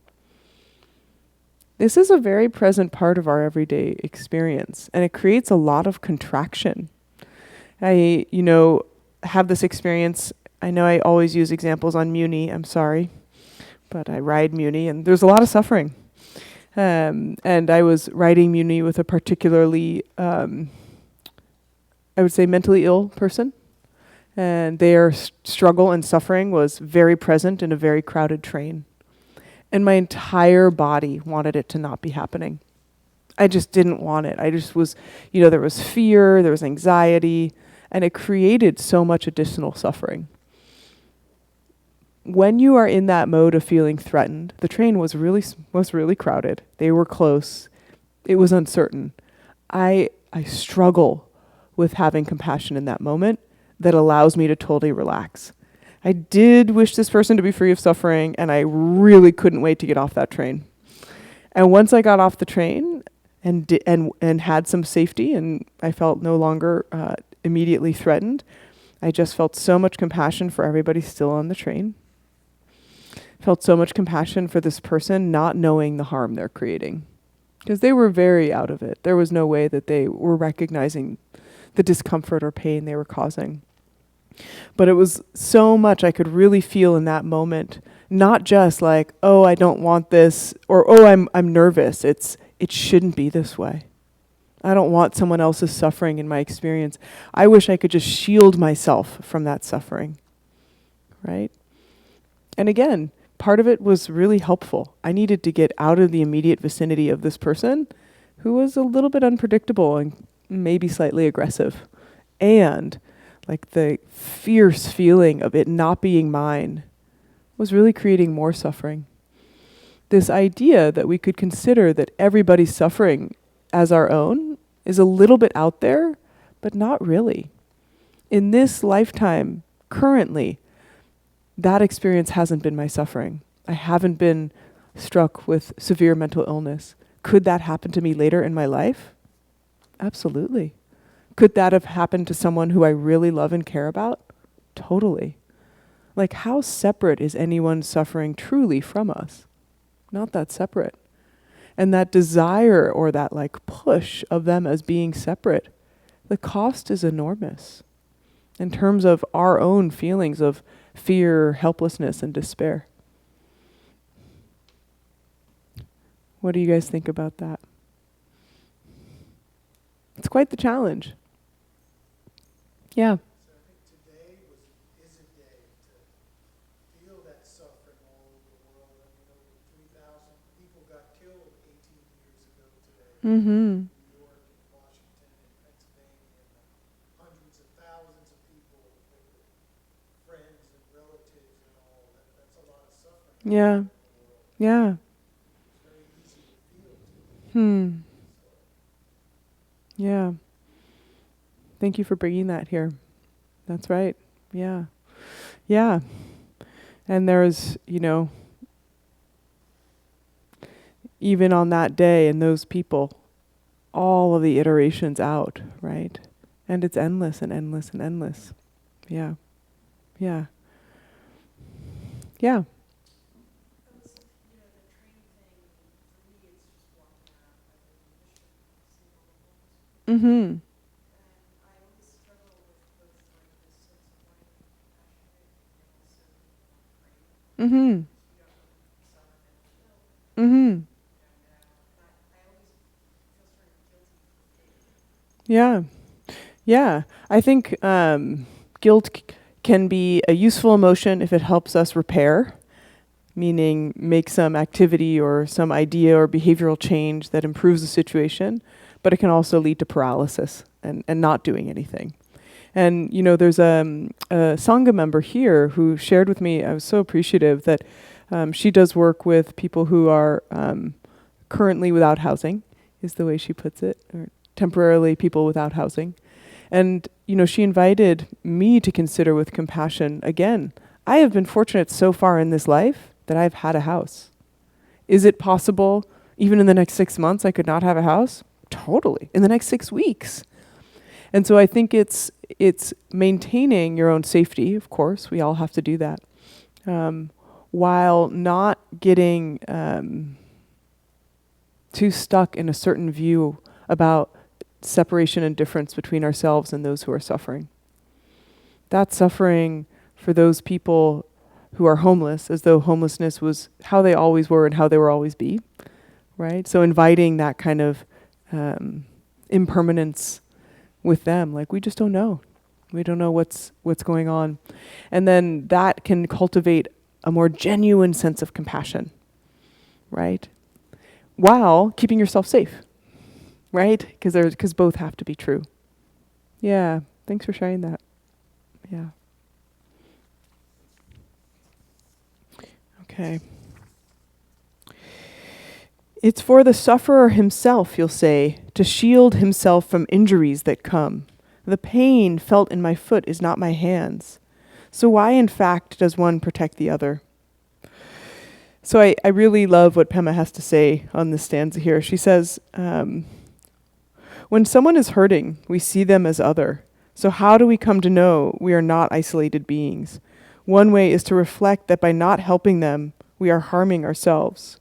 Speaker 1: This is a very present part of our everyday experience, and it creates a lot of contraction. I, have this experience. I know I always use examples on Muni. I'm sorry. But I ride Muni, and there's a lot of suffering. And I was riding Muni with a particularly, I would say, mentally ill person. And their struggle and suffering was very present in a very crowded train. And my entire body wanted it to not be happening. I just didn't want it. I just was, there was fear, there was anxiety, and it created so much additional suffering. When you are in that mode of feeling threatened, the train was really crowded. They were close. It was uncertain. I struggle with having compassion in that moment that allows me to totally relax. I did wish this person to be free of suffering, and I really couldn't wait to get off that train. And once I got off the train and had some safety, and I felt no longer immediately threatened, I just felt so much compassion for everybody still on the train. Felt so much compassion for this person not knowing the harm they're creating. Because they were very out of it. There was no way that they were recognizing the discomfort or pain they were causing. But it was so much I could really feel in that moment, not just like, oh, I don't want this, or oh, I'm nervous. It shouldn't be this way. I don't want someone else's suffering in my experience. I wish I could just shield myself from that suffering, right? And again, part of it was really helpful. I needed to get out of the immediate vicinity of this person who was a little bit unpredictable and maybe slightly aggressive. And like the fierce feeling of it not being mine was really creating more suffering. This idea that we could consider that everybody's suffering as our own is a little bit out there, but not really. In this lifetime, currently, that experience hasn't been my suffering. I haven't been struck with severe mental illness. Could that happen to me later in my life? Absolutely. Could that have happened to someone who I really love and care about? Totally. Like, how separate is anyone's suffering truly from us? Not that separate. And that desire or that like push of them as being separate, the cost is enormous in terms of our own feelings of fear, helplessness, and despair. What do you guys think about that? It's quite the challenge. Yeah.
Speaker 4: So I think today is a day to feel that suffering all over the world. I mean, over 3,000 people got killed 18 years ago today.
Speaker 1: Mm-hmm.
Speaker 4: In New York, and Washington, and Pennsylvania, and hundreds of thousands of people with their friends and relatives and all. That's a lot of suffering.
Speaker 1: Yeah.
Speaker 4: In the world.
Speaker 1: Yeah.
Speaker 4: It's very easy to feel.
Speaker 1: Yeah. Thank you for bringing that here. That's right. Yeah. Yeah. And there's, even on that day and those people, all of the iterations out, right? And it's endless and endless and endless. Yeah. Yeah. Yeah.
Speaker 3: The train thing, for me, it's just walking around like a mission, seeing all the homeless people.
Speaker 1: Mm-hmm.
Speaker 3: And I always struggle with both like this sense of wanting to be compassionate and also afraid.
Speaker 1: Mm-hmm.
Speaker 3: You don't know if someone mentally ill.
Speaker 1: Mm-hmm.
Speaker 3: And I always feel sort of guilty for feeling.
Speaker 1: Yeah. Yeah. I think guilt can be a useful emotion if it helps us repair, meaning make some activity or some idea or behavioral change that improves the situation, but it can also lead to paralysis and not doing anything. And, there's a Sangha member here who shared with me, I was so appreciative that she does work with people who are currently without housing, is the way she puts it, or temporarily people without housing. And, she invited me to consider with compassion, again, I have been fortunate so far in this life that I've had a house. Is it possible, even in the next 6 months, I could not have a house? Totally. In the next 6 weeks. And so I think it's maintaining your own safety, of course, we all have to do that, while not getting too stuck in a certain view about separation and difference between ourselves and those who are suffering. That suffering for those people who are homeless, as though homelessness was how they always were and how they will always be, right? So inviting that kind of impermanence with them, like we just don't know. We don't know what's going on. And then that can cultivate a more genuine sense of compassion, right? While keeping yourself safe, right? Because both have to be true. Yeah, thanks for sharing that. Yeah. Okay. It's for the sufferer himself, you'll say, to shield himself from injuries that come. The pain felt in my foot is not my hands. So why, in fact, does one protect the other? So I really love what Pema has to say on this stanza here. She says, when someone is hurting, we see them as other. So how do we come to know we are not isolated beings? One way is to reflect that by not helping them, we are harming ourselves.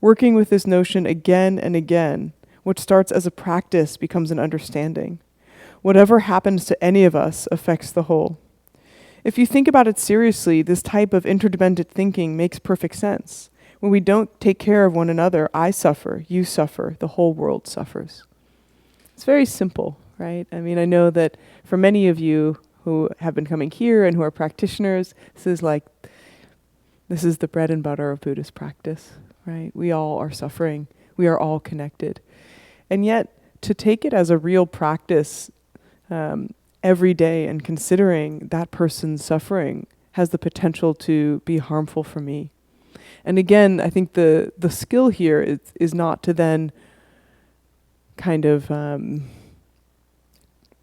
Speaker 1: Working with this notion again and again, what starts as a practice becomes an understanding. Whatever happens to any of us affects the whole. If you think about it seriously, this type of interdependent thinking makes perfect sense. When we don't take care of one another, I suffer, you suffer, the whole world suffers. It's very simple, right? I mean, I know that for many of you who have been coming here and who are practitioners, this is the bread and butter of Buddhist practice, right? We all are suffering. We are all connected. And yet, to take it as a real practice every day and considering that person's suffering has the potential to be harmful for me. And again, I think the skill here is not to then kind of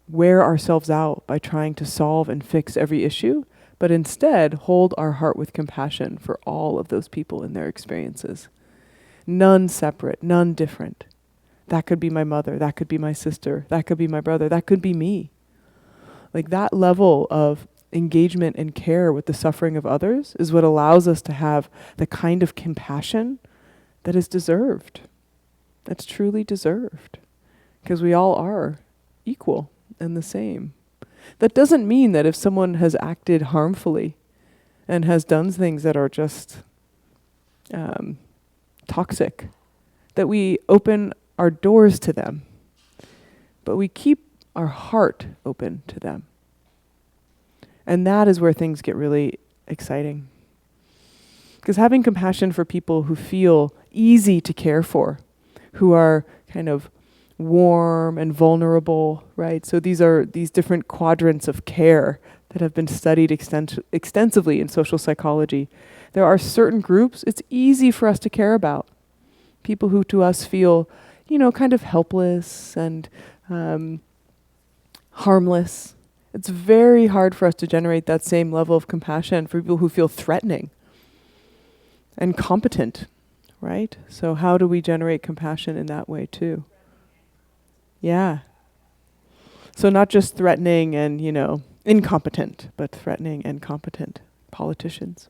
Speaker 1: wear ourselves out by trying to solve and fix every issue, but instead hold our heart with compassion for all of those people in their experiences. None separate, none different. That could be my mother, that could be my sister, that could be my brother, that could be me. Like that level of engagement and care with the suffering of others is what allows us to have the kind of compassion that is deserved. That's truly deserved. Because we all are equal and the same. That doesn't mean that if someone has acted harmfully and has done things that are just toxic, that we open our doors to them, but we keep our heart open to them. And that is where things get really exciting. Because having compassion for people who feel easy to care for, who are kind of warm and vulnerable, right? So these are these different quadrants of care that have been studied extensively in social psychology. There are certain groups it's easy for us to care about. People who to us feel, kind of helpless and harmless. It's very hard for us to generate that same level of compassion for people who feel threatening and competent, right? So how do we generate compassion in that way too? Yeah. So not just threatening and, incompetent, but threatening and competent politicians.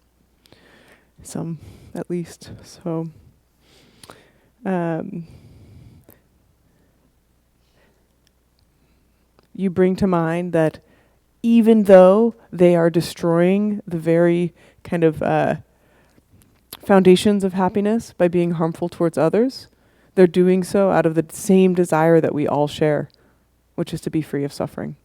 Speaker 1: Some, at least. So, you bring to mind that even though they are destroying the very kind of foundations of happiness by being harmful towards others, they're doing so out of the same desire that we all share, which is to be free of suffering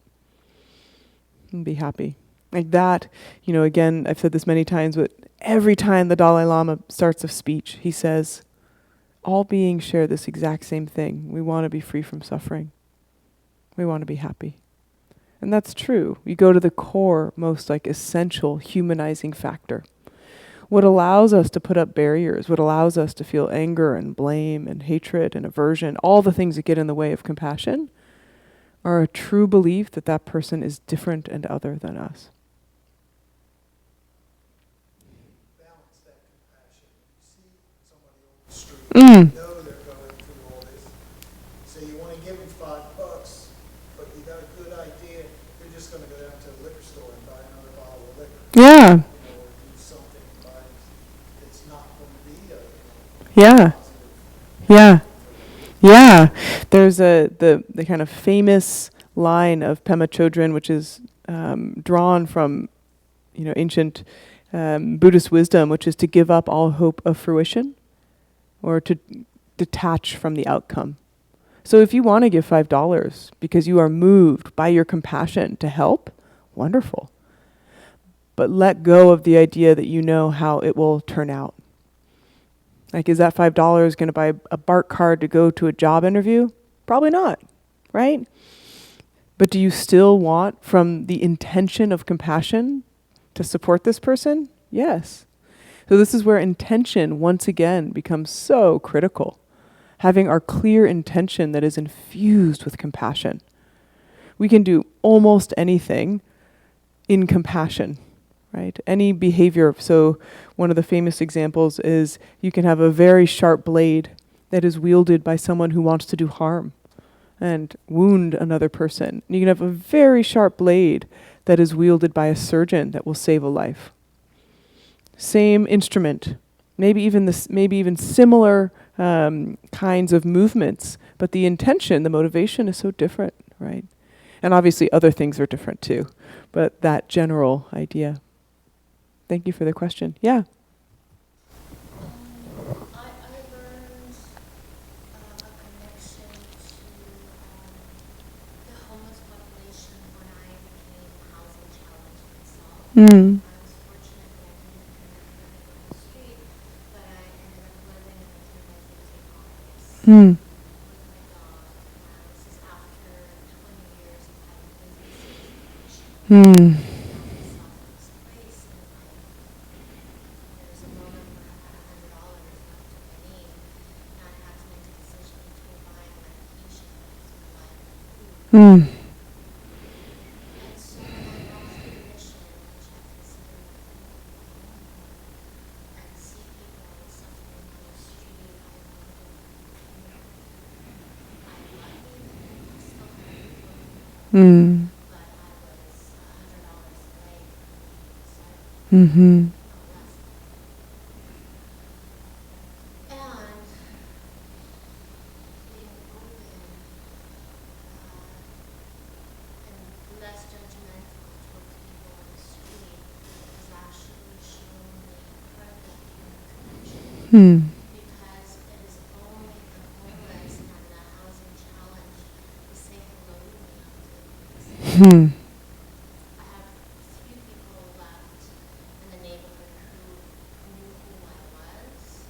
Speaker 1: and be happy. Like that, again, I've said this many times, but every time the Dalai Lama starts a speech, he says, all beings share this exact same thing. We want to be free from suffering. We want to be happy. And that's true. You go to the core, most essential humanizing factor. What allows us to put up barriers, what allows us to feel anger and blame and hatred and aversion, all the things that get in the way of compassion, are a true belief that that person is different and other than us.
Speaker 4: Balance that compassion. You see somebody on the street, you know they're going through all this. So you want to give them $5, but you got a good idea. You're just going to go down to the liquor store and buy another bottle of liquor.
Speaker 1: Yeah.
Speaker 4: Or do something that's not going to be a
Speaker 1: Yeah.
Speaker 4: positive.
Speaker 1: Yeah. Yeah. There's the kind of famous line of Pema Chodron, which is drawn from ancient Buddhist wisdom, which is to give up all hope of fruition or to detach from the outcome. So if you want to give $5 because you are moved by your compassion to help, wonderful. But let go of the idea that you know how it will turn out. Like, is that $5 going to buy a BART card to go to a job interview? Probably not, right? But do you still want, from the intention of compassion, to support this person? Yes. So this is where intention, once again, becomes so critical. Having our clear intention that is infused with compassion. We can do almost anything in compassion, right? Any behavior. So one of the famous examples is you can have a very sharp blade that is wielded by someone who wants to do harm and wound another person. You can have a very sharp blade that is wielded by a surgeon that will save a life. Same instrument, maybe even similar kinds of movements, but the intention, the motivation is so different, right? And obviously other things are different too, but that general idea. Thank you for the question. Yeah.
Speaker 5: I learned a connection to the homeless population when I became housing challenged myself.
Speaker 1: Mm.
Speaker 5: I was fortunate that I didn't end up living on the street, but I ended up living in a 10 by 15 office
Speaker 1: Mm.
Speaker 5: with my dog. This is after 20 years of having business situation.
Speaker 1: Mm.
Speaker 5: I found myself in this place, and there was a moment where I had $100 left to my name, and I had to make a decision between buying medication or buying food.
Speaker 1: Mm.
Speaker 5: And so when I lost the mission, which I consider and see people suffering on the street, I lucky that I still had food,
Speaker 1: Mm.
Speaker 5: but I was $100 away from being decided,
Speaker 1: Mm-hmm.
Speaker 5: less. And being open and less judgmental towards people on the street has actually shown me incredible human connection.
Speaker 1: Mm.
Speaker 5: Because it is only the homeless and the housing challenged who say hello to me on a daily basis.
Speaker 1: Hmm.
Speaker 5: I have a few people left in the neighborhood who knew who I was,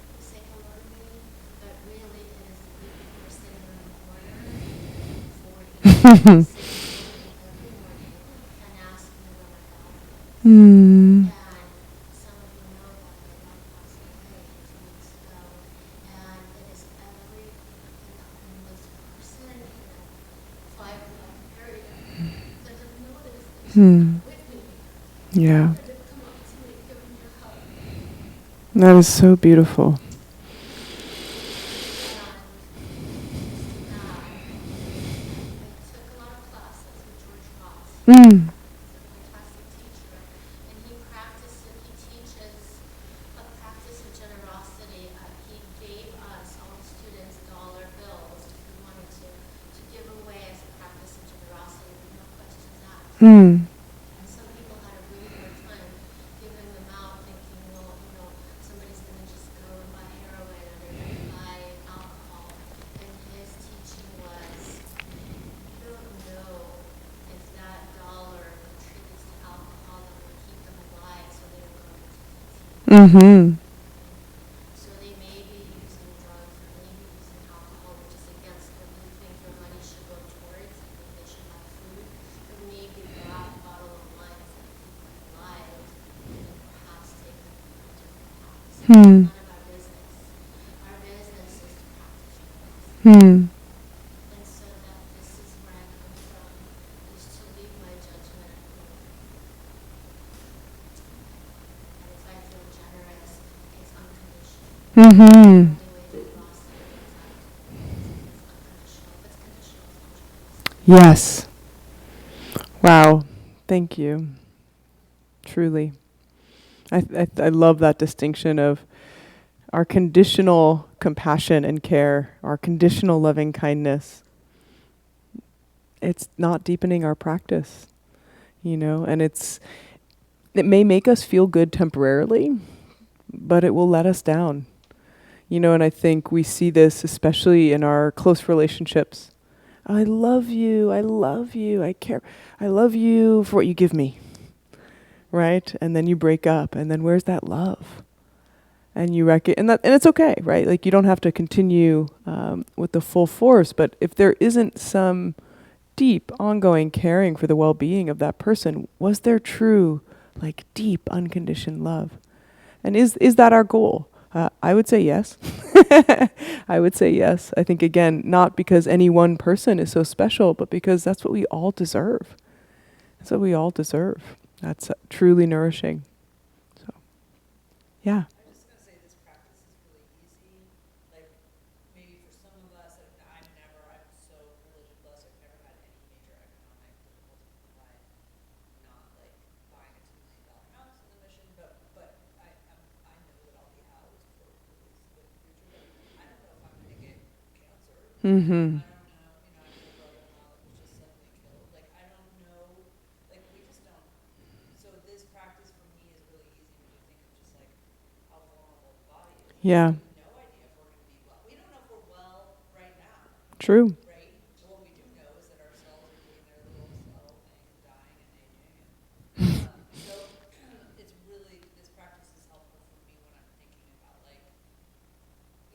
Speaker 5: who say hello to me, but really it is the people who are sitting on the corner for years, sitting every morning and ask me where my dog is.
Speaker 1: Mm.
Speaker 5: And some of you know that my dog passed away 2 weeks ago, and it is every homeless person in a 5 block area that have noticed that she's
Speaker 1: Hmm.
Speaker 5: not with me,
Speaker 1: Yeah.
Speaker 5: that have come up to me and given me a hug.
Speaker 1: That is so beautiful.
Speaker 5: And to that, I took a lot of classes with George Ross.
Speaker 1: Mm.
Speaker 5: He's a fantastic teacher, and he teaches a practice of generosity. He gave us, all the students, dollar bills if we wanted to give away as a practice of generosity with no questions asked.
Speaker 1: Mm.
Speaker 5: And some people had a really hard time giving them out, thinking, well, somebody's going to just go and buy heroin or they're going to buy alcohol. And his teaching was, you don't know if that dollar contributes to alcohol that will keep them alive so they don't go into DT.
Speaker 1: Mm-hmm.
Speaker 5: So they may be using drugs or maybe using alcohol, which is against what you think your money should go towards. I think they should have food. But maybe that bottle of wine is going to keep them alive and perhaps take them on a different path. So
Speaker 1: Hmm.
Speaker 5: it's none of our business. Our business is to practice generosity.
Speaker 1: Hmm.
Speaker 5: And so that this is where I come from, is to leave my judgment at home. And if I feel generous, it's unconditional.
Speaker 1: Mm-hmm.
Speaker 5: The only way to cross that is unconditional. If it's conditional, it's not generous.
Speaker 1: Yes. Wow. Thank you. Truly. I love that distinction of our conditional compassion and care, our conditional loving kindness. It's not deepening our practice, and it may make us feel good temporarily, but it will let us down. And I think we see this especially in our close relationships. I love you, I care, I love you for what you give me, right? And then you break up, and then where's that love? And and it's okay, right? Like you don't have to continue with the full force, but if there isn't some deep, ongoing caring for the well-being of that person, was there true, like deep, unconditioned love? And is that our goal? I would say yes. I would say yes. I think, again, not because any one person is so special, but because that's what we all deserve. That's what we all deserve. That's truly nourishing. So, yeah.
Speaker 3: I'm just gonna say this practice is really easy, like, maybe for some of us, like, I'm so privileged and blessed, I've never had any major economic difficulty in my life, not like buying a $2 million house in the mission
Speaker 1: Mm-hmm.
Speaker 3: I don't know, I have a brother-in-law that was just suddenly killed. Like, I don't know, like, we just don't. So this practice for me is really easy when you think of just like how vulnerable the body is.
Speaker 1: Yeah.
Speaker 3: We have no idea if we're going to be well. We don't know if we're well right now,
Speaker 1: True.
Speaker 3: right? But what we do know is that our cells are doing their little cell thing, dying and aging. So it's really, this practice is helpful for me when I'm thinking about like,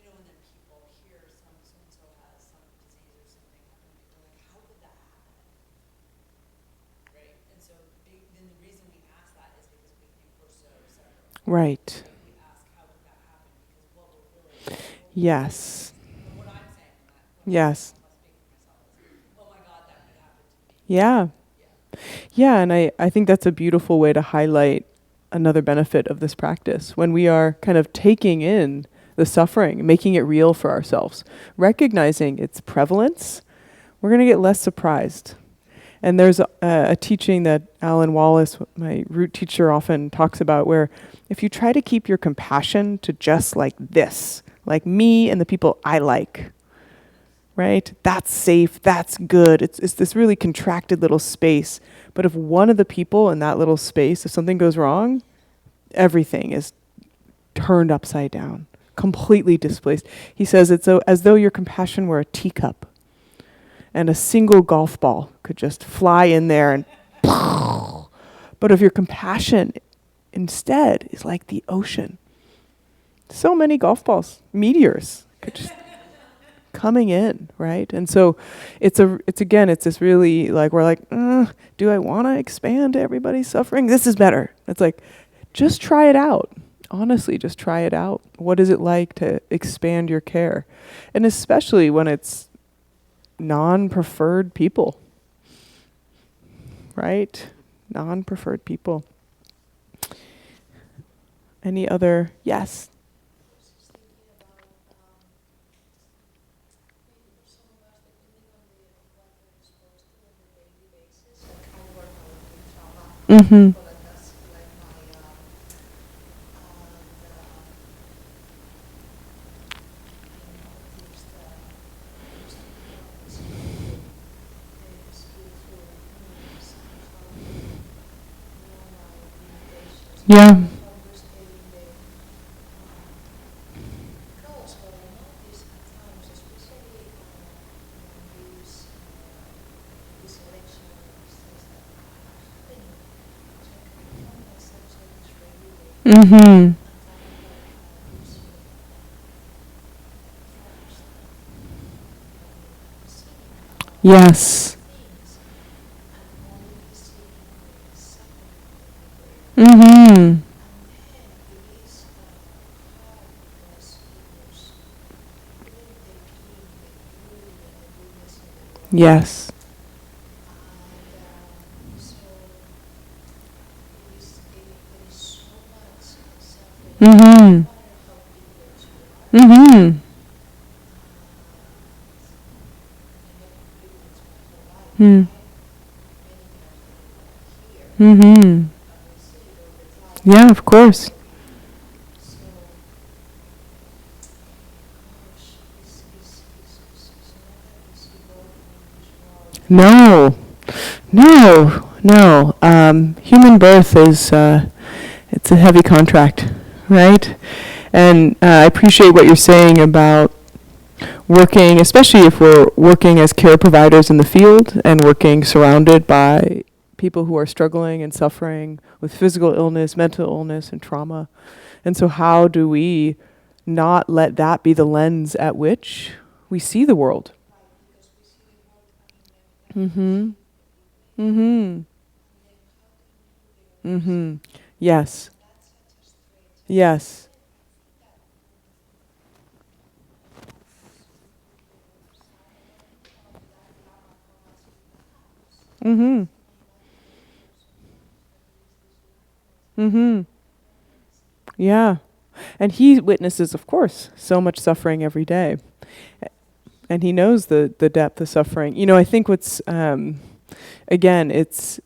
Speaker 3: when then people hear so-and-so has some disease or something happening, they're like, how could that happen? Right? And so then the reason we ask that is because we think we're so separate.
Speaker 1: Right.
Speaker 3: We ask, how could that happen? Because what we're really,
Speaker 1: Yes.
Speaker 3: and what I'm saying,
Speaker 1: Yes.
Speaker 3: I'll speak for myself, is, oh my God, that could happen to me.
Speaker 1: Yeah.
Speaker 3: Yeah.
Speaker 1: Yeah, and I think that's a beautiful way to highlight another benefit of this practice. When we are kind of taking in the suffering, making it real for ourselves, recognizing its prevalence, we're going to get less surprised. And there's a teaching that Alan Wallace, my root teacher, often talks about, where if you try to keep your compassion to just like this, like me and the people I like, right? That's safe, that's good. It's this really contracted little space. But if one of the people in that little space, if something goes wrong, everything is turned upside down, completely displaced. He says it's as though your compassion were a teacup and a single golf ball could just fly in there and but if your compassion instead is like the ocean, so many golf balls, meteors could just coming in, right? And so it's this really like, we're like, do I want to expand everybody's suffering? This is better. It's like, just try it out. Honestly, just try it out. What is it like to expand your care? And especially when it's non-preferred people, right? Non-preferred people. Any other? Yes.
Speaker 5: I was just thinking about maybe for some of us, depending on what we're exposed to on a daily basis. Like I work a lot with trauma,
Speaker 1: Mm-hmm.
Speaker 5: but that's like my the spiritual somehow my limitations.
Speaker 1: Yeah.
Speaker 5: Understanding the because what I notice at times, especially these elections, things that are happening, so I can find myself so dysregulated.
Speaker 1: Mm-hmm.
Speaker 5: And kind of like losing trust and seeing how
Speaker 1: Yes.
Speaker 5: things and only seeing the suffering of the
Speaker 1: Mm-hmm.
Speaker 5: and then it is hard because it was couldn't take in the beauty and the goodness in the world.
Speaker 1: Yes.
Speaker 5: And so there is so much suffering, no
Speaker 1: Mm-hmm.
Speaker 5: matter how privileged you are.
Speaker 1: Mm-hmm.
Speaker 5: I have been privileged my whole life.
Speaker 1: Mm.
Speaker 5: Many times when I'm here,
Speaker 1: Mm-hmm.
Speaker 5: and we see it all the time.
Speaker 1: Yeah, of course.
Speaker 5: So, gosh, it's not that easy working in this world.
Speaker 1: No. Human birth is it's a heavy contract, right? And I appreciate what you're saying about working, especially if we're working as care providers in the field and working surrounded by people who are struggling and suffering with physical illness, mental illness, and trauma. And so how do we not let that be the lens at which we see the world?
Speaker 5: Because we see the world coming
Speaker 1: Mm-hmm. Mm-hmm. Mm-hmm. Yes.
Speaker 5: that's such a strange.
Speaker 1: Yes. Mm-hmm. Mm-hmm. Yeah. And he witnesses, of course, so much suffering every day. And he knows the depth of suffering. I think what's, again, it's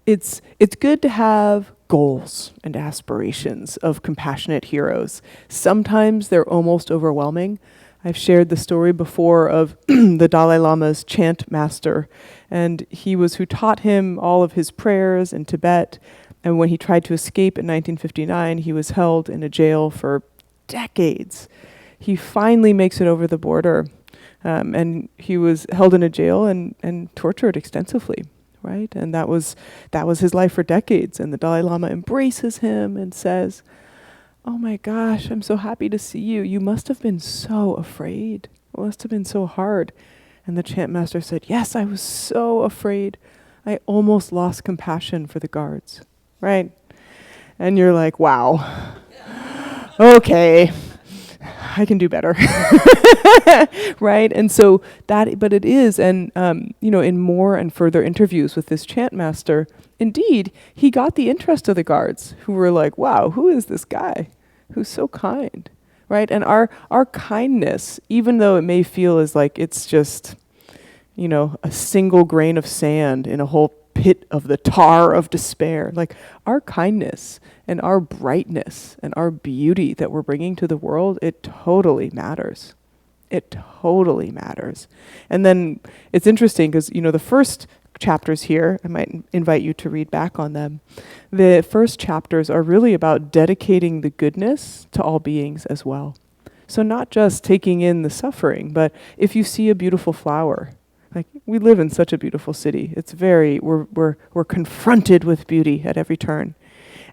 Speaker 1: it's good to have goals and aspirations of compassionate heroes. Sometimes they're almost overwhelming. I've shared the story before of the Dalai Lama's chant master, and he was who taught him all of his prayers in Tibet. And when he tried to escape in 1959, he was held in a jail for decades. He finally makes it over the border, and he was held in a jail and tortured extensively, right? And that was his life for decades. And the Dalai Lama embraces him and says, "Oh my gosh, I'm so happy to see you. You must have been so afraid. It must have been so hard." And the chant master said, "Yes, I was so afraid. I almost lost compassion for the guards." Right? And you're like, wow, okay, I can do better. Right? And so but it is, and in more and further interviews with this chant master, indeed, he got the interest of the guards who were like, wow, who is this guy who's so kind? Right? And our kindness, even though it may feel as like it's just, a single grain of sand in a whole pit of the tar of despair, like our kindness and our brightness and our beauty that we're bringing to the world, it totally matters. It totally matters. And then it's interesting because, the first chapters here, I might invite you to read back on them. The first chapters are really about dedicating the goodness to all beings as well. So not just taking in the suffering, but if you see a beautiful flower, like we live in such a beautiful city. It's we're confronted with beauty at every turn.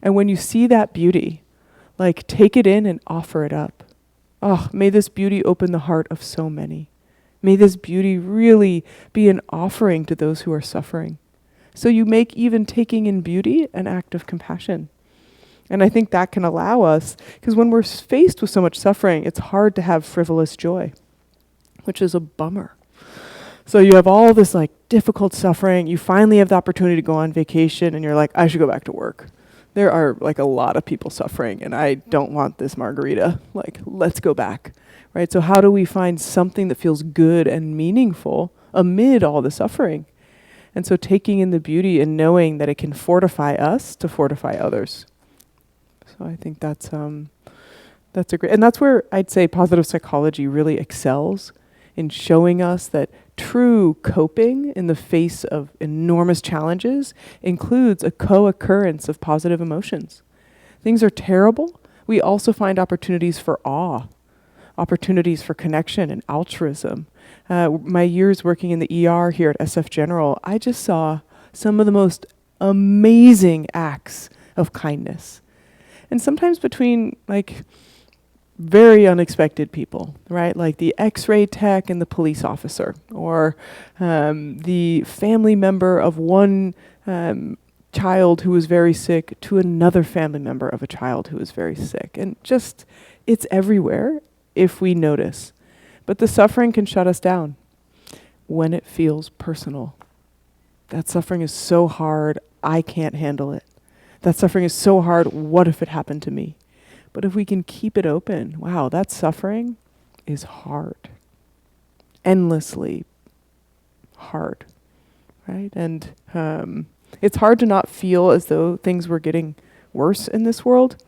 Speaker 1: And when you see that beauty, like take it in and offer it up. Oh, may this beauty open the heart of so many. May this beauty really be an offering to those who are suffering. So you make even taking in beauty an act of compassion. And I think that can allow us, because when we're faced with so much suffering, it's hard to have frivolous joy, which is a bummer. So you have all this like difficult suffering. You finally have the opportunity to go on vacation and you're like, I should go back to work. There are like a lot of people suffering and I don't want this margarita. Like, let's go back, right? So how do we find something that feels good and meaningful amid all the suffering? And so taking in the beauty and knowing that it can fortify us to fortify others. So I think that's a great, and that's where I'd say positive psychology really excels in showing us that true coping in the face of enormous challenges includes a co-occurrence of positive emotions. Things are terrible. We also find opportunities for awe, opportunities for connection and altruism. My years working in the ER here at SF General, I just saw some of the most amazing acts of kindness. And sometimes between like very unexpected people, right? Like the X-ray tech and the police officer, or the family member of one child who was very sick to another family member of a child who was very sick. And just, it's everywhere if we notice. But the suffering can shut us down when it feels personal. That suffering is so hard, I can't handle it. That suffering is so hard, what if it happened to me? But if we can keep it open, wow, that suffering is hard. Endlessly hard, right? And it's hard to not feel as though things were getting worse in this world.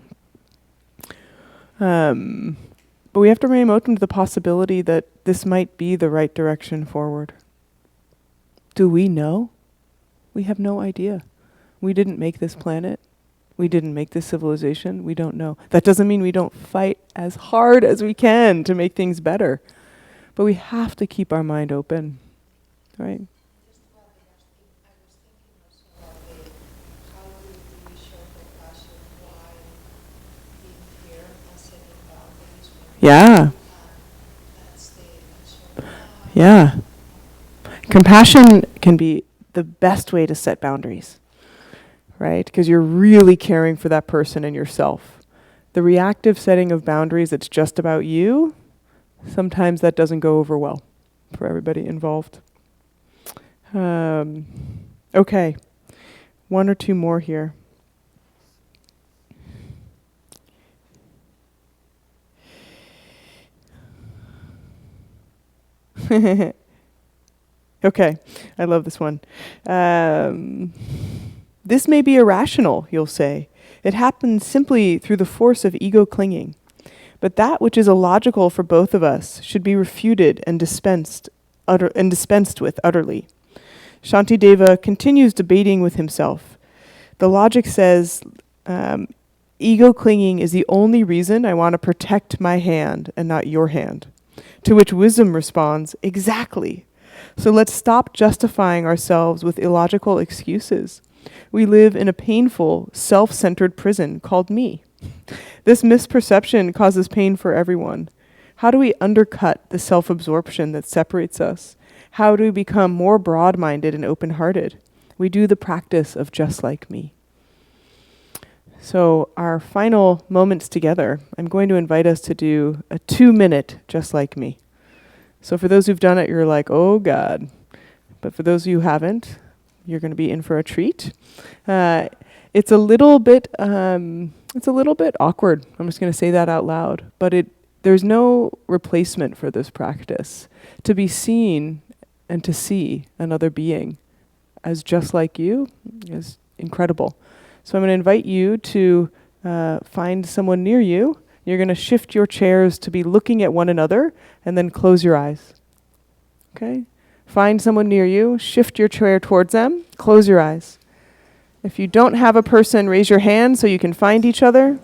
Speaker 1: But we have to remain open to the possibility that this might be the right direction forward. Do we know? We have no idea. We didn't make this planet. We didn't make this civilization. We don't know. That doesn't mean we don't fight as hard as we can to make things better. But we have to keep our mind open, right?
Speaker 3: Just while I was thinking also about how do we show compassion while being here and setting boundaries.
Speaker 1: Yeah.
Speaker 3: That's the
Speaker 1: Yeah. Compassion can be the best way to set boundaries, right? Because you're really caring for that person and yourself. The reactive setting of boundaries that's just about you, sometimes that doesn't go over well for everybody involved. Okay, one or two more here. Okay, I love this one. This may be irrational, you'll say. It happens simply through the force of ego clinging. But that which is illogical for both of us should be refuted and dispensed with utterly. Shantideva continues debating with himself. The logic says, ego clinging is the only reason I want to protect my hand and not your hand. To which wisdom responds, exactly. So let's stop justifying ourselves with illogical excuses. We live in a painful, self-centered prison called me. This misperception causes pain for everyone. How do we undercut the self-absorption that separates us? How do we become more broad-minded and open-hearted? We do the practice of just like me. So our final moments together, I'm going to invite us to do a 2-minute just like me. So for those who've done it, you're like, oh God. But for those of you who haven't, you're going to be in for a treat. It's a little bit awkward. I'm just going to say that out loud. But there's no replacement for this practice. To be seen and to see another being as just like you is incredible. So I'm going to invite you to find someone near you. You're going to shift your chairs to be looking at one another and then close your eyes. Okay? Find someone near you, shift your chair towards them, close your eyes. If you don't have a person, raise your hand so you can find each other.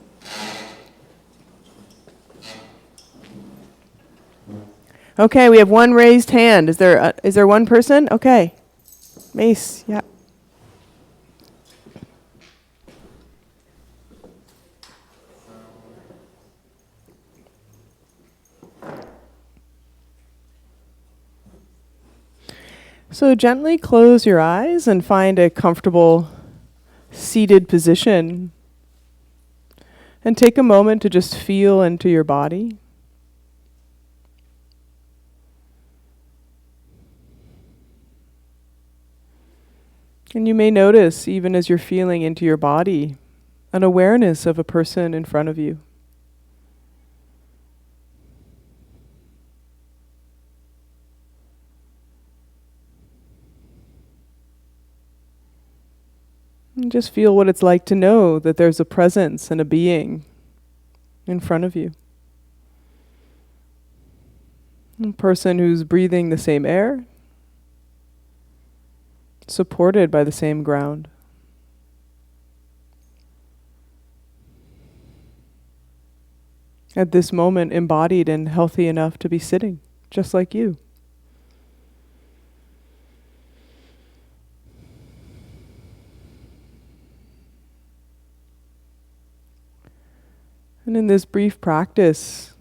Speaker 1: Okay, we have one raised hand. Is there one person? Okay. Mace, yeah. So gently close your eyes and find a comfortable seated position. And take a moment to just feel into your body. And you may notice, even as you're feeling into your body, an awareness of a person in front of you. And just feel what it's like to know that there's a presence and a being in front of you. A person who's breathing the same air, supported by the same ground. At this moment, embodied and healthy enough to be sitting, just like you. And in this brief practice,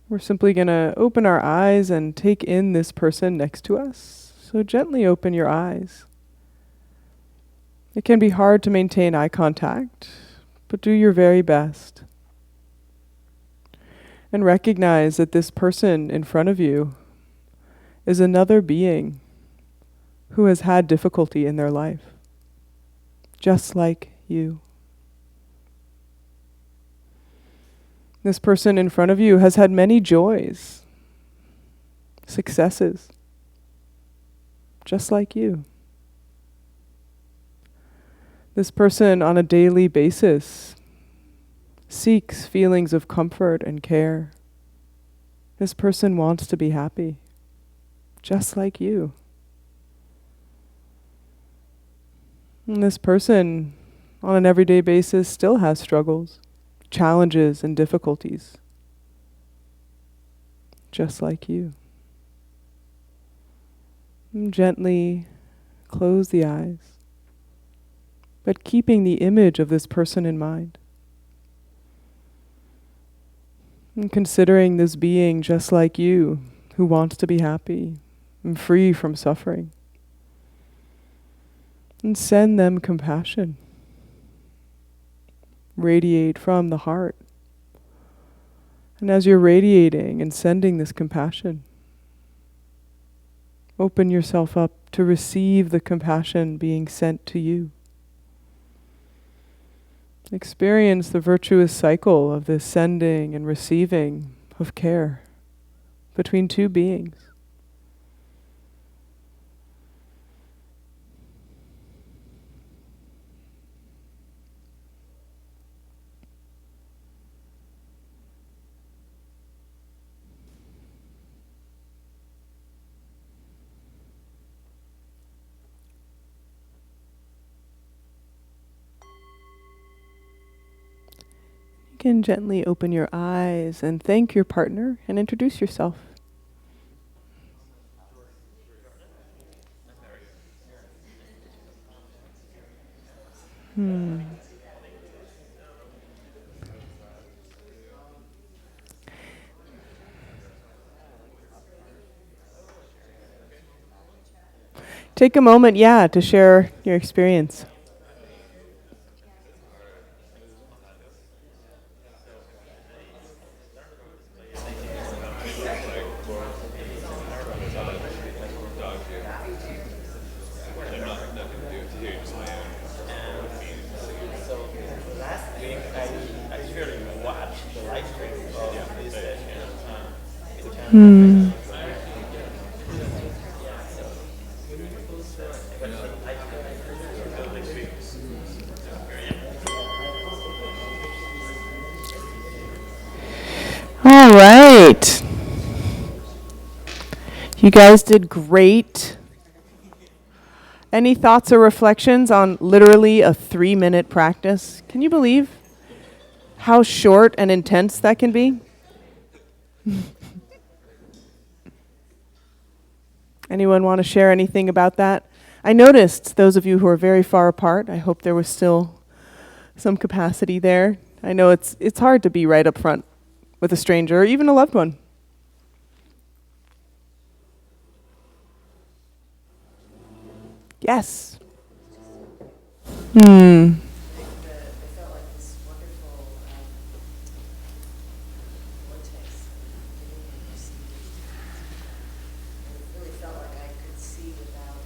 Speaker 1: we're simply going to open our eyes and take in this person next to us. So gently open your eyes. It can be hard to maintain eye contact, but do your very best. And recognize that this person in front of you is another being who has had difficulty in their life, just like you. This person in front of you has had many joys, successes, just like you. This person on a daily basis seeks feelings of comfort and care. This person wants to be happy, just like you. And this person on an everyday basis still has struggles, challenges and difficulties, just like you. And gently close the eyes, but keeping the image of this person in mind. And considering this being just like you, who wants to be happy and free from suffering. And send them compassion. Radiate from the heart. And as you're radiating and sending this compassion, open yourself up to receive the compassion being sent to you. Experience the virtuous cycle of this sending and receiving of care between two beings. can gently open your eyes and thank your partner and introduce yourself. Take a moment, to share your experience.
Speaker 2: So last week I actually watched the live stream of this session.
Speaker 1: Hmm. All right. You guys did great. Any thoughts or reflections on literally a 3-minute practice? Can you believe how short and intense that can be? Anyone want to share anything about that? I noticed those of you who are very far apart, I hope there was still some capacity there. I know it's hard to be right up front with a stranger or even a loved one. Yes.
Speaker 3: I felt like this wonderful vortex of giving and receiving. And it really felt like I could see without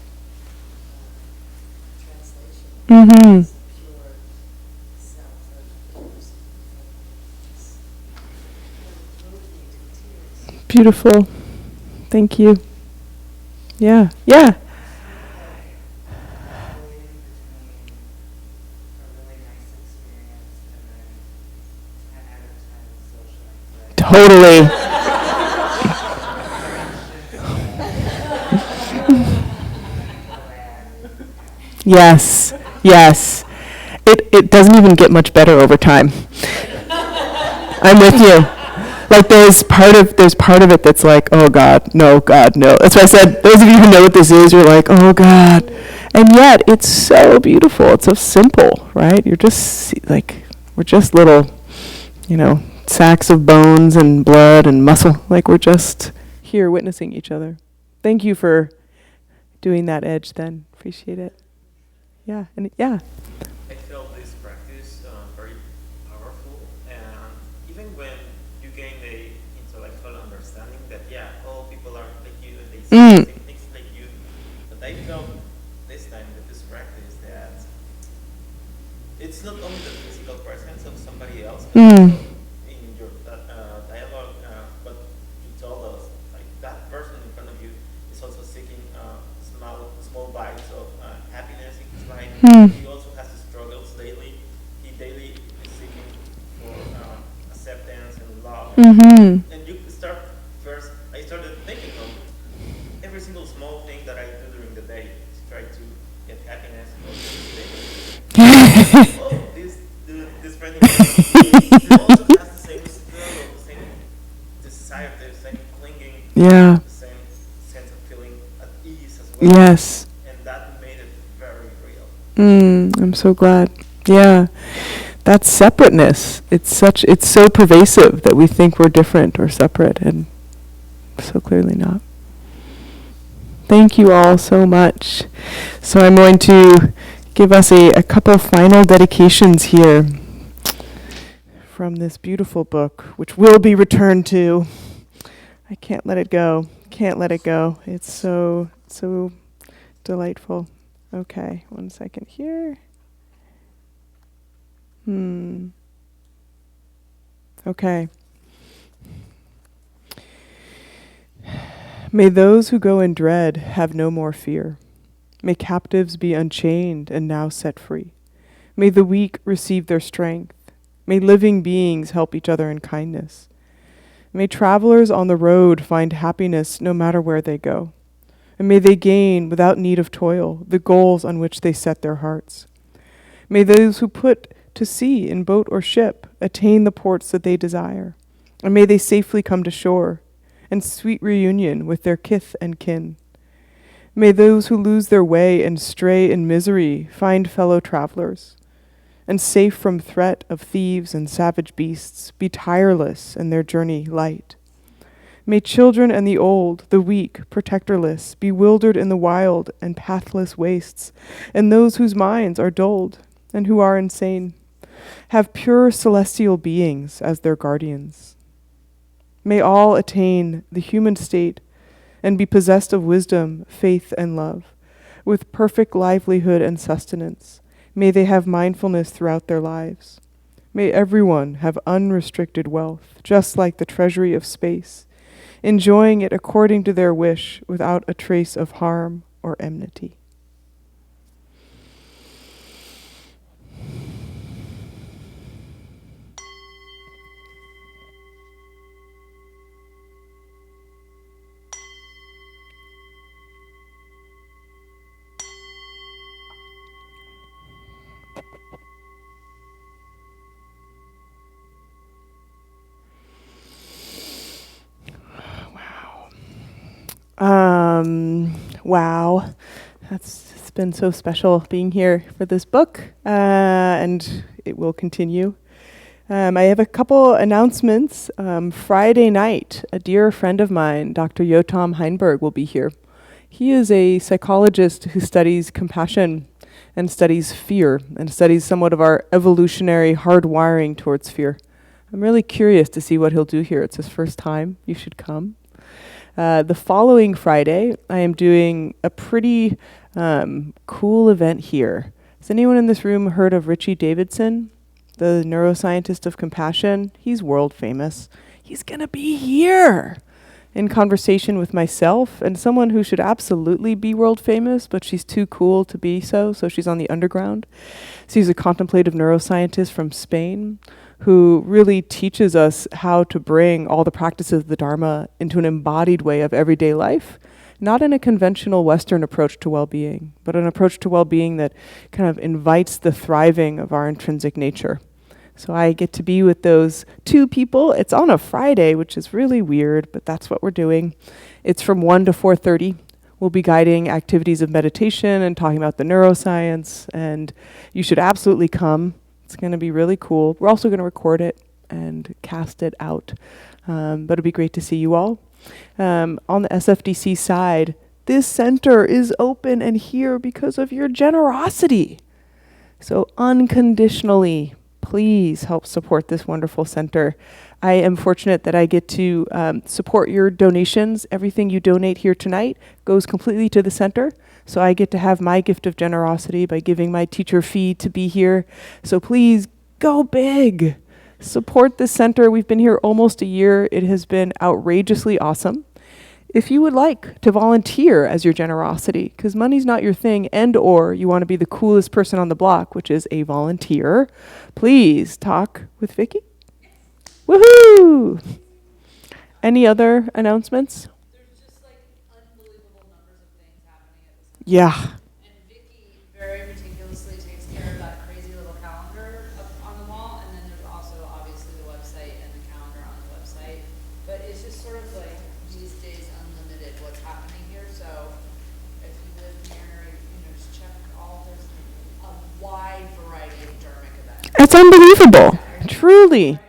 Speaker 3: translation.
Speaker 1: Mm-hmm.
Speaker 3: This pure self of yours. Just moved me to tears.
Speaker 1: Beautiful. Thank you. Yeah. Yeah. Totally. Yes. Yes. It doesn't even get much better over time. I'm with you. Like there's part of it that's like, oh God, no. That's why I said, those of you who know what this is, you're like, oh God. And yet it's so beautiful. It's so simple, right? You're just like, we're just little, sacks of bones and blood and muscle. Like we're just here witnessing each other. Thank you for doing that edge then. Appreciate it. Yeah. And yeah.
Speaker 2: I felt this practice very powerful, and even when you gain the intellectual understanding that all people are like you and they see the same things like you, but I felt this time with this practice that it's not only the physical presence of somebody else, but also in your dialogue, but you told us like that person in front of you is also seeking small bites of happiness in his life. He also has his struggles daily. He daily is seeking for acceptance and love. And you start first. I started thinking of every single small thing that I do during the day to try to get happiness. Oh, this friend of mine who also has the same struggle, the same desire, the same clinging,
Speaker 1: Yeah.
Speaker 2: the same sense of feeling at ease as well.
Speaker 1: Yes.
Speaker 2: And that made it very real.
Speaker 1: I'm so glad. Yeah. That separateness. It's so pervasive that we think we're different or separate, and so clearly not. Thank you all so much. So I'm going to give us a couple final dedications here from this beautiful book, which will be returned to. I can't let it go. It's so delightful. Okay, 1 second here. Okay. May those who go in dread have no more fear. May captives be unchained and now set free. May the weak receive their strength. May living beings help each other in kindness. May travelers on the road find happiness no matter where they go. And may they gain, without need of toil, the goals on which they set their hearts. May those who put to sea in boat or ship, attain the ports that they desire. And may they safely come to shore, and sweet reunion with their kith and kin. May those who lose their way and stray in misery find fellow travelers, and safe from threat of thieves and savage beasts, be tireless in their journey light. May children and the old, the weak, protectorless, bewildered in the wild and pathless wastes, and those whose minds are dulled and who are insane, have pure celestial beings as their guardians. May all attain the human state and be possessed of wisdom, faith, and love, with perfect livelihood and sustenance. May they have mindfulness throughout their lives. May everyone have unrestricted wealth, just like the treasury of space, enjoying it according to their wish without a trace of harm or enmity. Wow. It's been so special being here for this book, and it will continue. I have a couple announcements. Friday night, a dear friend of mine, Dr. Yotam Heinberg, will be here. He is a psychologist who studies compassion and studies fear and studies somewhat of our evolutionary hardwiring towards fear. I'm really curious to see what he'll do here. It's his first time. You should come. The following Friday, I am doing a pretty cool event here. Has anyone in this room heard of Richie Davidson, the neuroscientist of compassion? He's world famous. He's going to be here in conversation with myself and someone who should absolutely be world famous, but she's too cool to be so she's on the underground. She's a contemplative neuroscientist from Spain who really teaches us how to bring all the practices of the Dharma into an embodied way of everyday life, not in a conventional Western approach to well-being, but an approach to well-being that kind of invites the thriving of our intrinsic nature. So I get to be with those two people. It's on a Friday, which is really weird, but that's what we're doing. It's from 1 to 4:30. We'll be guiding activities of meditation and talking about the neuroscience, and you should absolutely come. It's going to be really cool. We're also going to record it and cast it out, but it'll be great to see you all. On the SFDC side, this center is open and here because of your generosity. So unconditionally, please help support this wonderful center. I am fortunate that I get to support your donations. Everything you donate here tonight goes completely to the center. So I get to have my gift of generosity by giving my teacher fee to be here. So please go big. Support this center. We've been here almost a year. It has been outrageously awesome. If you would like to volunteer as your generosity, because money's not your thing, and or you want to be the coolest person on the block, which is a volunteer, please talk with Vicky. Woohoo! Any other announcements?
Speaker 6: There's just like unbelievable numbers of things happening at the center.
Speaker 1: Yeah.
Speaker 6: And Vicky very meticulously takes care of that crazy little calendar up on the wall, and then there's also obviously the website and the calendar on the website. But it's just sort of like these days unlimited what's happening here. So if you live near, just check all. There's a wide variety of Dharmic events.
Speaker 1: That's unbelievable. Truly.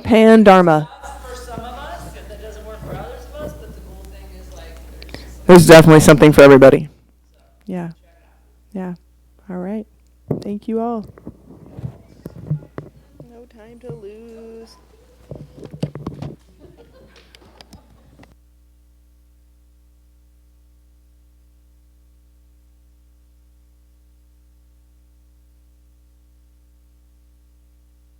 Speaker 1: Pan Dharma.
Speaker 6: For some of us, that doesn't work for others of us, but the cool thing is like
Speaker 1: There's definitely something for everybody. Yeah. Yeah. All right. Thank you all. No time to lose.